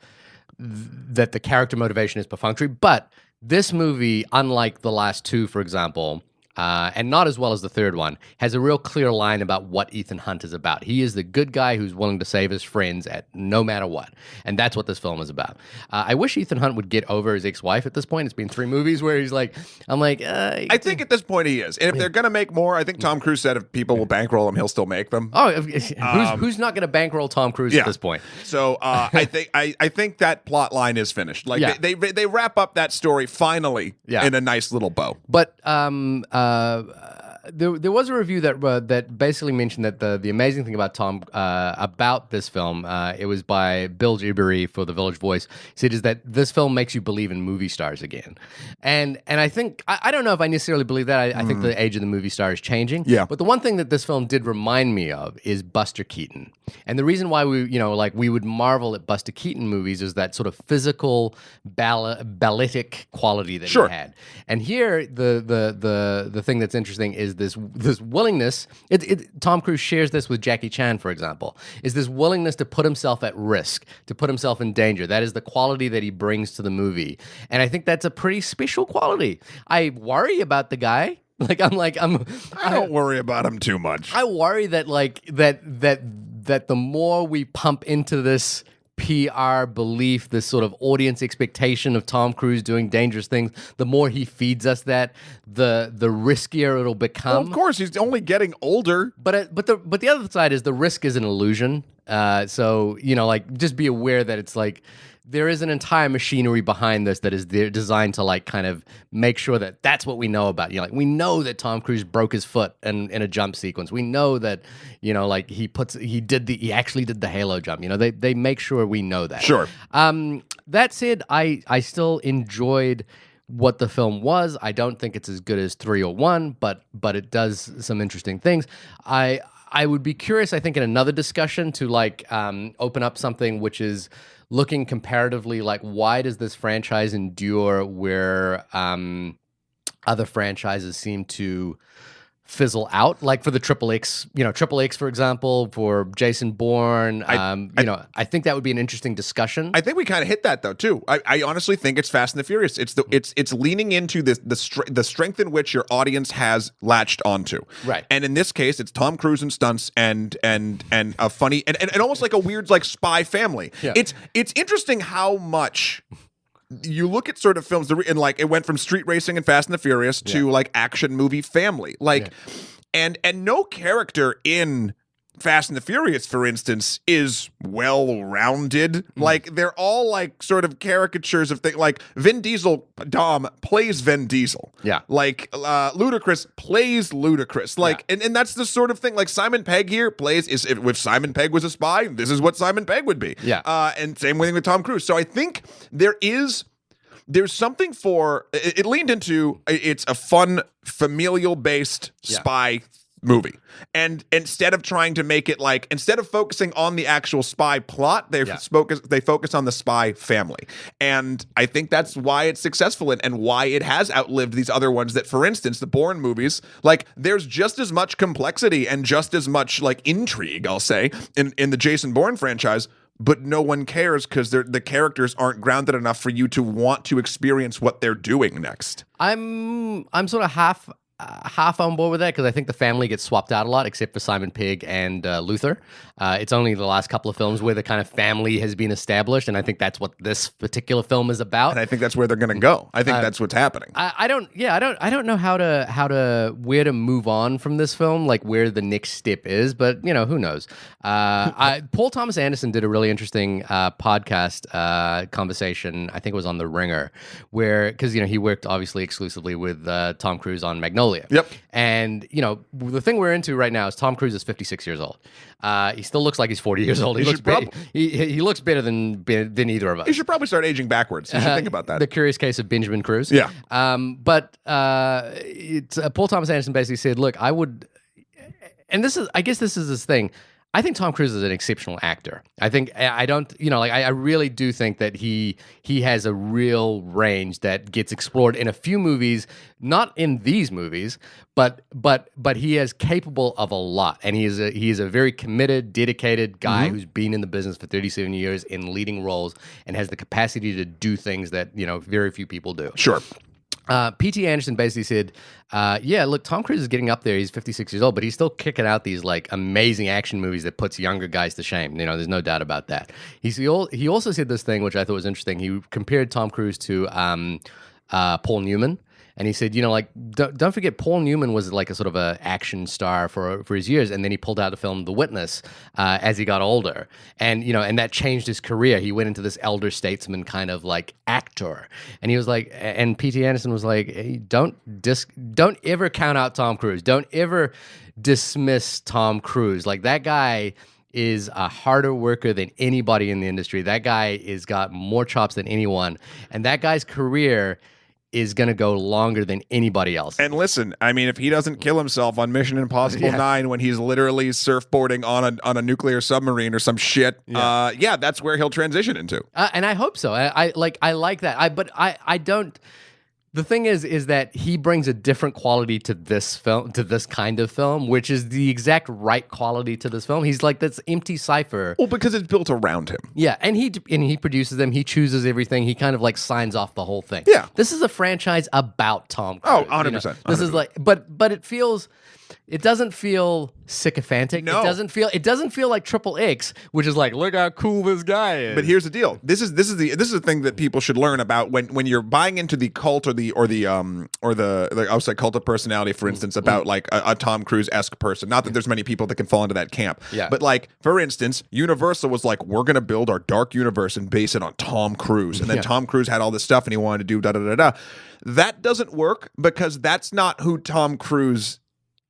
Speaker 2: that the character motivation is perfunctory. But this movie, unlike the last 2, for example, and not as well as the third one, has a real clear line about what Ethan Hunt is about. He is the good guy who's willing to save his friends at no matter what. And that's what this film is about. I wish Ethan Hunt would get over his ex-wife at this point. It's been 3 movies where he's like, I
Speaker 1: think at this point he is. And if they're going to make more, I think Tom Cruise said if people will bankroll him, he'll still make them.
Speaker 2: Oh, who's not going to bankroll Tom Cruise at this point?
Speaker 1: So I think that plot line is finished. Like they wrap up that story finally in a nice little bow.
Speaker 2: But there was a review that basically mentioned that the amazing thing about about this film, it was by Bill Gibery for The Village Voice, said is that this film makes you believe in movie stars again, and I think I don't know if I necessarily believe that. I think the age of the movie star is changing.
Speaker 1: Yeah.
Speaker 2: But the one thing that this film did remind me of is Buster Keaton, and the reason why we would marvel at Buster Keaton movies is that sort of physical balletic quality that he had, and here the thing that's interesting is this willingness. Tom Cruise shares this with Jackie Chan, for example, is this willingness to put himself at risk, to put himself in danger. That is the quality that he brings to the movie, and I think that's a pretty special quality. I worry about the guy. I
Speaker 1: don't worry about him too much.
Speaker 2: I worry that that the more we pump into this PR belief, this sort of audience expectation of Tom Cruise doing dangerous things, the more he feeds us that, the riskier it'll become.
Speaker 1: Well, of course, he's only getting older.
Speaker 2: But the other side is the risk is an illusion. So, like, just be aware that it's like there is an entire machinery behind this that is designed to like kind of make sure that that's what we know about. Like we know that Tom Cruise broke his foot in a jump sequence. We know that, like he actually did the Halo jump. They make sure we know that.
Speaker 1: Sure.
Speaker 2: That said, I still enjoyed what the film was. I don't think it's as good as 3 or 1, but it does some interesting things. I would be curious, I think, in another discussion to like open up something which is looking comparatively like why does this franchise endure where other franchises seem to fizzle out, like for the Triple X, for example, for Jason Bourne. I think that would be an interesting discussion.
Speaker 1: I think we kind of hit that though too. I honestly think it's Fast and the Furious. It's leaning into the strength in which your audience has latched onto.
Speaker 2: Right.
Speaker 1: And in this case, it's Tom Cruise and stunts and a funny and almost like a weird like spy family.
Speaker 2: Yeah.
Speaker 1: It's interesting how much you look at sort of films and like it went from street racing and Fast and the Furious to like action movie family, like, and no character in Fast and the Furious, for instance, is well-rounded. Like they're all like sort of caricatures of things. Like Vin Diesel, Dom plays Vin Diesel.
Speaker 2: Yeah.
Speaker 1: Like Ludacris plays Ludacris. Like, and that's the sort of thing. Like Simon Pegg here plays. If Simon Pegg was a spy, this is what Simon Pegg would be.
Speaker 2: Yeah.
Speaker 1: And same thing with Tom Cruise. So I think there's something for it leaned into. It's a fun familial-based spy movie, and instead of trying to make it like, instead of focusing on the actual spy plot, they focus on the spy family, and I think that's why it's successful and why it has outlived these other ones that, for instance, the Bourne movies, like there's just as much complexity and just as much like intrigue, I'll say, in the Jason Bourne franchise, but no one cares because the characters aren't grounded enough for you to want to experience what they're doing next.
Speaker 2: I'm sort of half on board with that because I think the family gets swapped out a lot, except for Simon Pegg and Luther. It's only the last couple of films where the kind of family has been established, and I think that's what this particular film is about.
Speaker 1: And I think that's where they're going to go. I think that's what's happening.
Speaker 2: I don't know where to move on from this film, like where the next step is, but who knows? Paul Thomas Anderson did a really interesting podcast conversation. I think it was on The Ringer, where because he worked obviously exclusively with Tom Cruise on Magnolia.
Speaker 1: Yep.
Speaker 2: And, the thing we're into right now is Tom Cruise is 56 years old. He still looks like he's 40 years old. He looks better than either of us.
Speaker 1: He should probably start aging backwards. You should think about that.
Speaker 2: The Curious Case of Benjamin Cruise.
Speaker 1: Yeah.
Speaker 2: But Paul Thomas Anderson basically said, look, I would, and I guess this is his thing. I think Tom Cruise is an exceptional actor. I really do think that he has a real range that gets explored in a few movies, not in these movies, but he is capable of a lot, and he is a very committed, dedicated guy who's been in the business for 37 years in leading roles and has the capacity to do things that very few people do.
Speaker 1: Sure.
Speaker 2: P.T. Anderson basically said, look, Tom Cruise is getting up there. He's 56 years old, but he's still kicking out these like amazing action movies that puts younger guys to shame. There's no doubt about that. He also said this thing, which I thought was interesting. He compared Tom Cruise to Paul Newman. And he said, don't forget, Paul Newman was like a sort of a action star for his years, and then he pulled out the film The Witness as he got older, and and that changed his career. He went into this elder statesman kind of like actor, and he was like, and P.T. Anderson was like, hey, don't ever count out Tom Cruise. Don't ever dismiss Tom Cruise. Like that guy is a harder worker than anybody in the industry. That guy has got more chops than anyone, and that guy's career is going to go longer than anybody else.
Speaker 1: And listen, I mean, if he doesn't kill himself on Mission Impossible 9 when he's literally surfboarding on a nuclear submarine or some shit, that's where he'll transition into.
Speaker 2: And I hope so. I like that. But I don't. The thing is that he brings a different quality to this film, to this kind of film, which is the exact right quality to this film. He's like this empty cipher.
Speaker 1: Well, because it's built around him.
Speaker 2: Yeah, and he produces them. He chooses everything. He kind of like signs off the whole thing.
Speaker 1: Yeah.
Speaker 2: This is a franchise about Tom Cruise.
Speaker 1: Oh, 100%.
Speaker 2: This is like, but it feels. it doesn't feel sycophantic.
Speaker 1: No.
Speaker 2: It doesn't feel like Triple X, which is like, look how cool this guy is.
Speaker 1: But here's the deal. This is the thing that people should learn about when you're buying into the cult or the I would say cult of personality, for instance, about like a Tom Cruise-esque person. Not that there's many people that can fall into that camp.
Speaker 2: Yeah.
Speaker 1: But like, for instance, Universal was like, we're gonna build our dark universe and base it on Tom Cruise. And then Tom Cruise had all this stuff and he wanted to do da-da-da-da. That doesn't work because that's not who Tom Cruise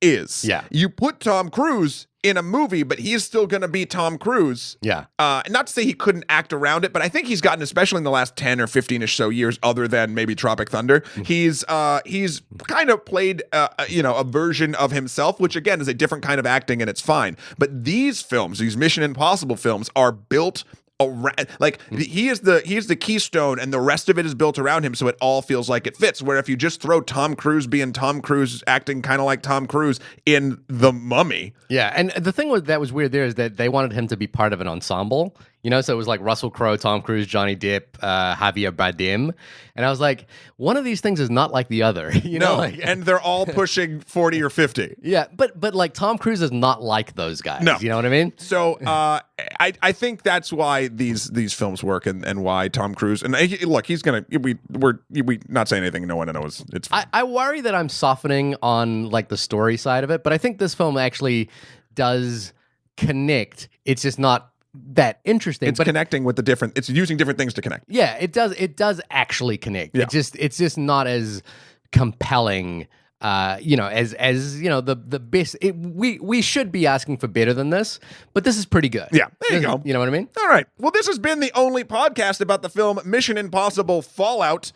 Speaker 1: is.
Speaker 2: Yeah.
Speaker 1: You put Tom Cruise in a movie, but he's still going to be Tom Cruise.
Speaker 2: Yeah.
Speaker 1: Not to say he couldn't act around it, but I think he's gotten, especially in the last 10 or 15-ish so years, other than maybe Tropic Thunder, he's kind of played, a version of himself, which again is a different kind of acting, and it's fine. But these films, these Mission Impossible films, are built around, like he is the keystone, and the rest of it is built around him, so it all feels like it fits. Where if you just throw Tom Cruise being Tom Cruise, acting kind of like Tom Cruise in The Mummy,
Speaker 2: and the thing that was weird there is that they wanted him to be part of an ensemble. So it was like Russell Crowe, Tom Cruise, Johnny Depp, Javier Bardem. And I was like, one of these things is not like the other.
Speaker 1: And they're all pushing 40 or 50.
Speaker 2: Yeah, but like Tom Cruise is not like those guys.
Speaker 1: No.
Speaker 2: You know what I mean?
Speaker 1: So I think that's why these films work and why Tom Cruise, and look, he's gonna, we're not saying anything no one knows. It's fine.
Speaker 2: I worry that I'm softening on like the story side of it, but I think this film actually does connect. It's just not that interesting.
Speaker 1: It's connecting with it's using different things to connect.
Speaker 2: Yeah, it does actually connect.
Speaker 1: Yeah.
Speaker 2: It's just not as compelling, as the best. We should be asking for better than this, but this is pretty good.
Speaker 1: Yeah, there you go.
Speaker 2: You know what I mean?
Speaker 1: All right. Well, this has been the only podcast about the film Mission Impossible Fallout.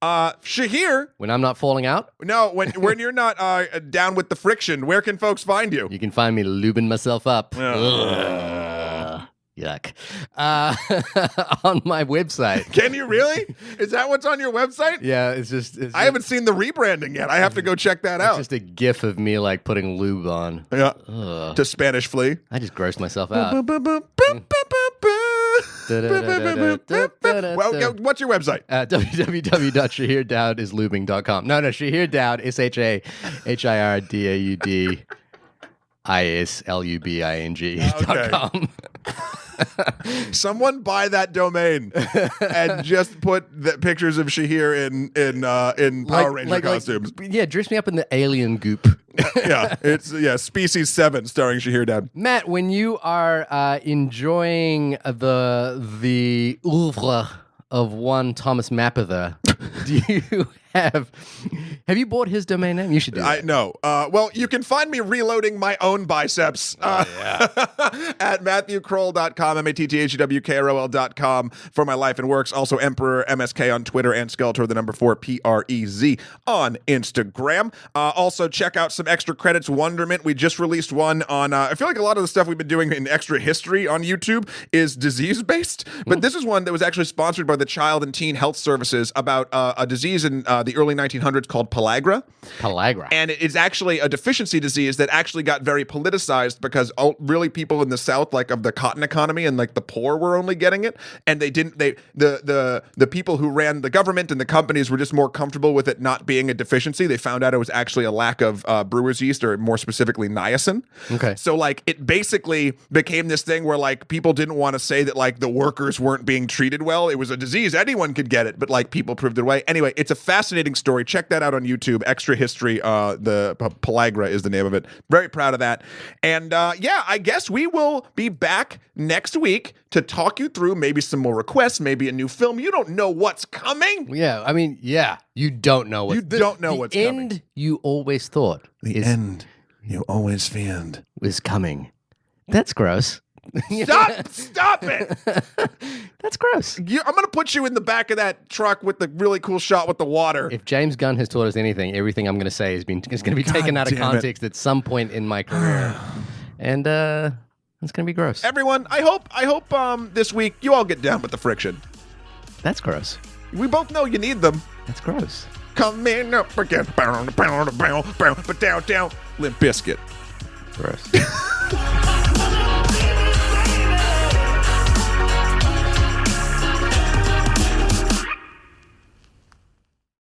Speaker 1: Shahir,
Speaker 2: when I'm not falling out?
Speaker 1: No, when you're not down with the friction, where can folks find you?
Speaker 2: You can find me lubing myself up. Yuck. On my website.
Speaker 1: Can you really? Is that what's on your website?
Speaker 2: Yeah,
Speaker 1: I haven't seen the rebranding yet. I have to go check that out.
Speaker 2: It's just a gif of me like putting lube on.
Speaker 1: Yeah. To Spanish Flea.
Speaker 2: I just grossed myself out.
Speaker 1: Well, what's your website?
Speaker 2: www.shahirdaudisLubing.com. No, Shahir Daud, SHAHIRDAUDISLUBING.com.
Speaker 1: Someone buy that domain and just put the pictures of Shahir in Power Ranger costumes.
Speaker 2: Dress me up in the alien goop.
Speaker 1: It's Species 7 starring Shahir Daud.
Speaker 2: Matt, when you are enjoying the oeuvre of one Thomas Mapother, do you have you bought his domain name? You should do that.
Speaker 1: No. Well, you can find me reloading my own biceps at MatthewKroll.com, MatthewKroll.com for my life and works. Also Emperor MSK on Twitter and Skeletor, the number 4, PREZ on Instagram. Also check out some extra credits. Wonderment. We just released one on, I feel like a lot of the stuff we've been doing in extra history on YouTube is disease-based, but this is one that was actually sponsored by the Child and Teen Health Services about a disease in the early 1900s called pellagra. And it's actually a deficiency disease that actually got very politicized because really people in the South, like of the cotton economy and like the poor were only getting it. And the people who ran the government and the companies were just more comfortable with it not being a deficiency. They found out it was actually a lack of brewer's yeast, or more specifically niacin.
Speaker 2: Okay.
Speaker 1: So like it basically became this thing where like people didn't want to say that like the workers weren't being treated well. It was a disease. Anyone could get it, but like people proved it away. Anyway, it's a fascinating story. Check that out on YouTube. Extra History. The pellagra is the name of it. Very proud of that. And I guess we will be back next week to talk you through maybe some more requests, maybe a new film. You don't know what's coming.
Speaker 2: Yeah, I mean, you don't know what's
Speaker 1: coming.
Speaker 2: The end you always thought.
Speaker 1: The end you always feared
Speaker 2: was coming. That's gross.
Speaker 1: Stop it.
Speaker 2: That's gross.
Speaker 1: I'm going to put you in the back of that truck with the really cool shot with the water.
Speaker 2: If James Gunn has taught us anything, everything I'm going to say is going to be taken out of context at some point in my career. And it's going to be gross.
Speaker 1: Everyone, I hope this week you all get down with the friction.
Speaker 2: That's gross.
Speaker 1: We both know you need them.
Speaker 2: That's gross.
Speaker 1: Come in up again. But down. Limp Biscuit.
Speaker 2: Gross.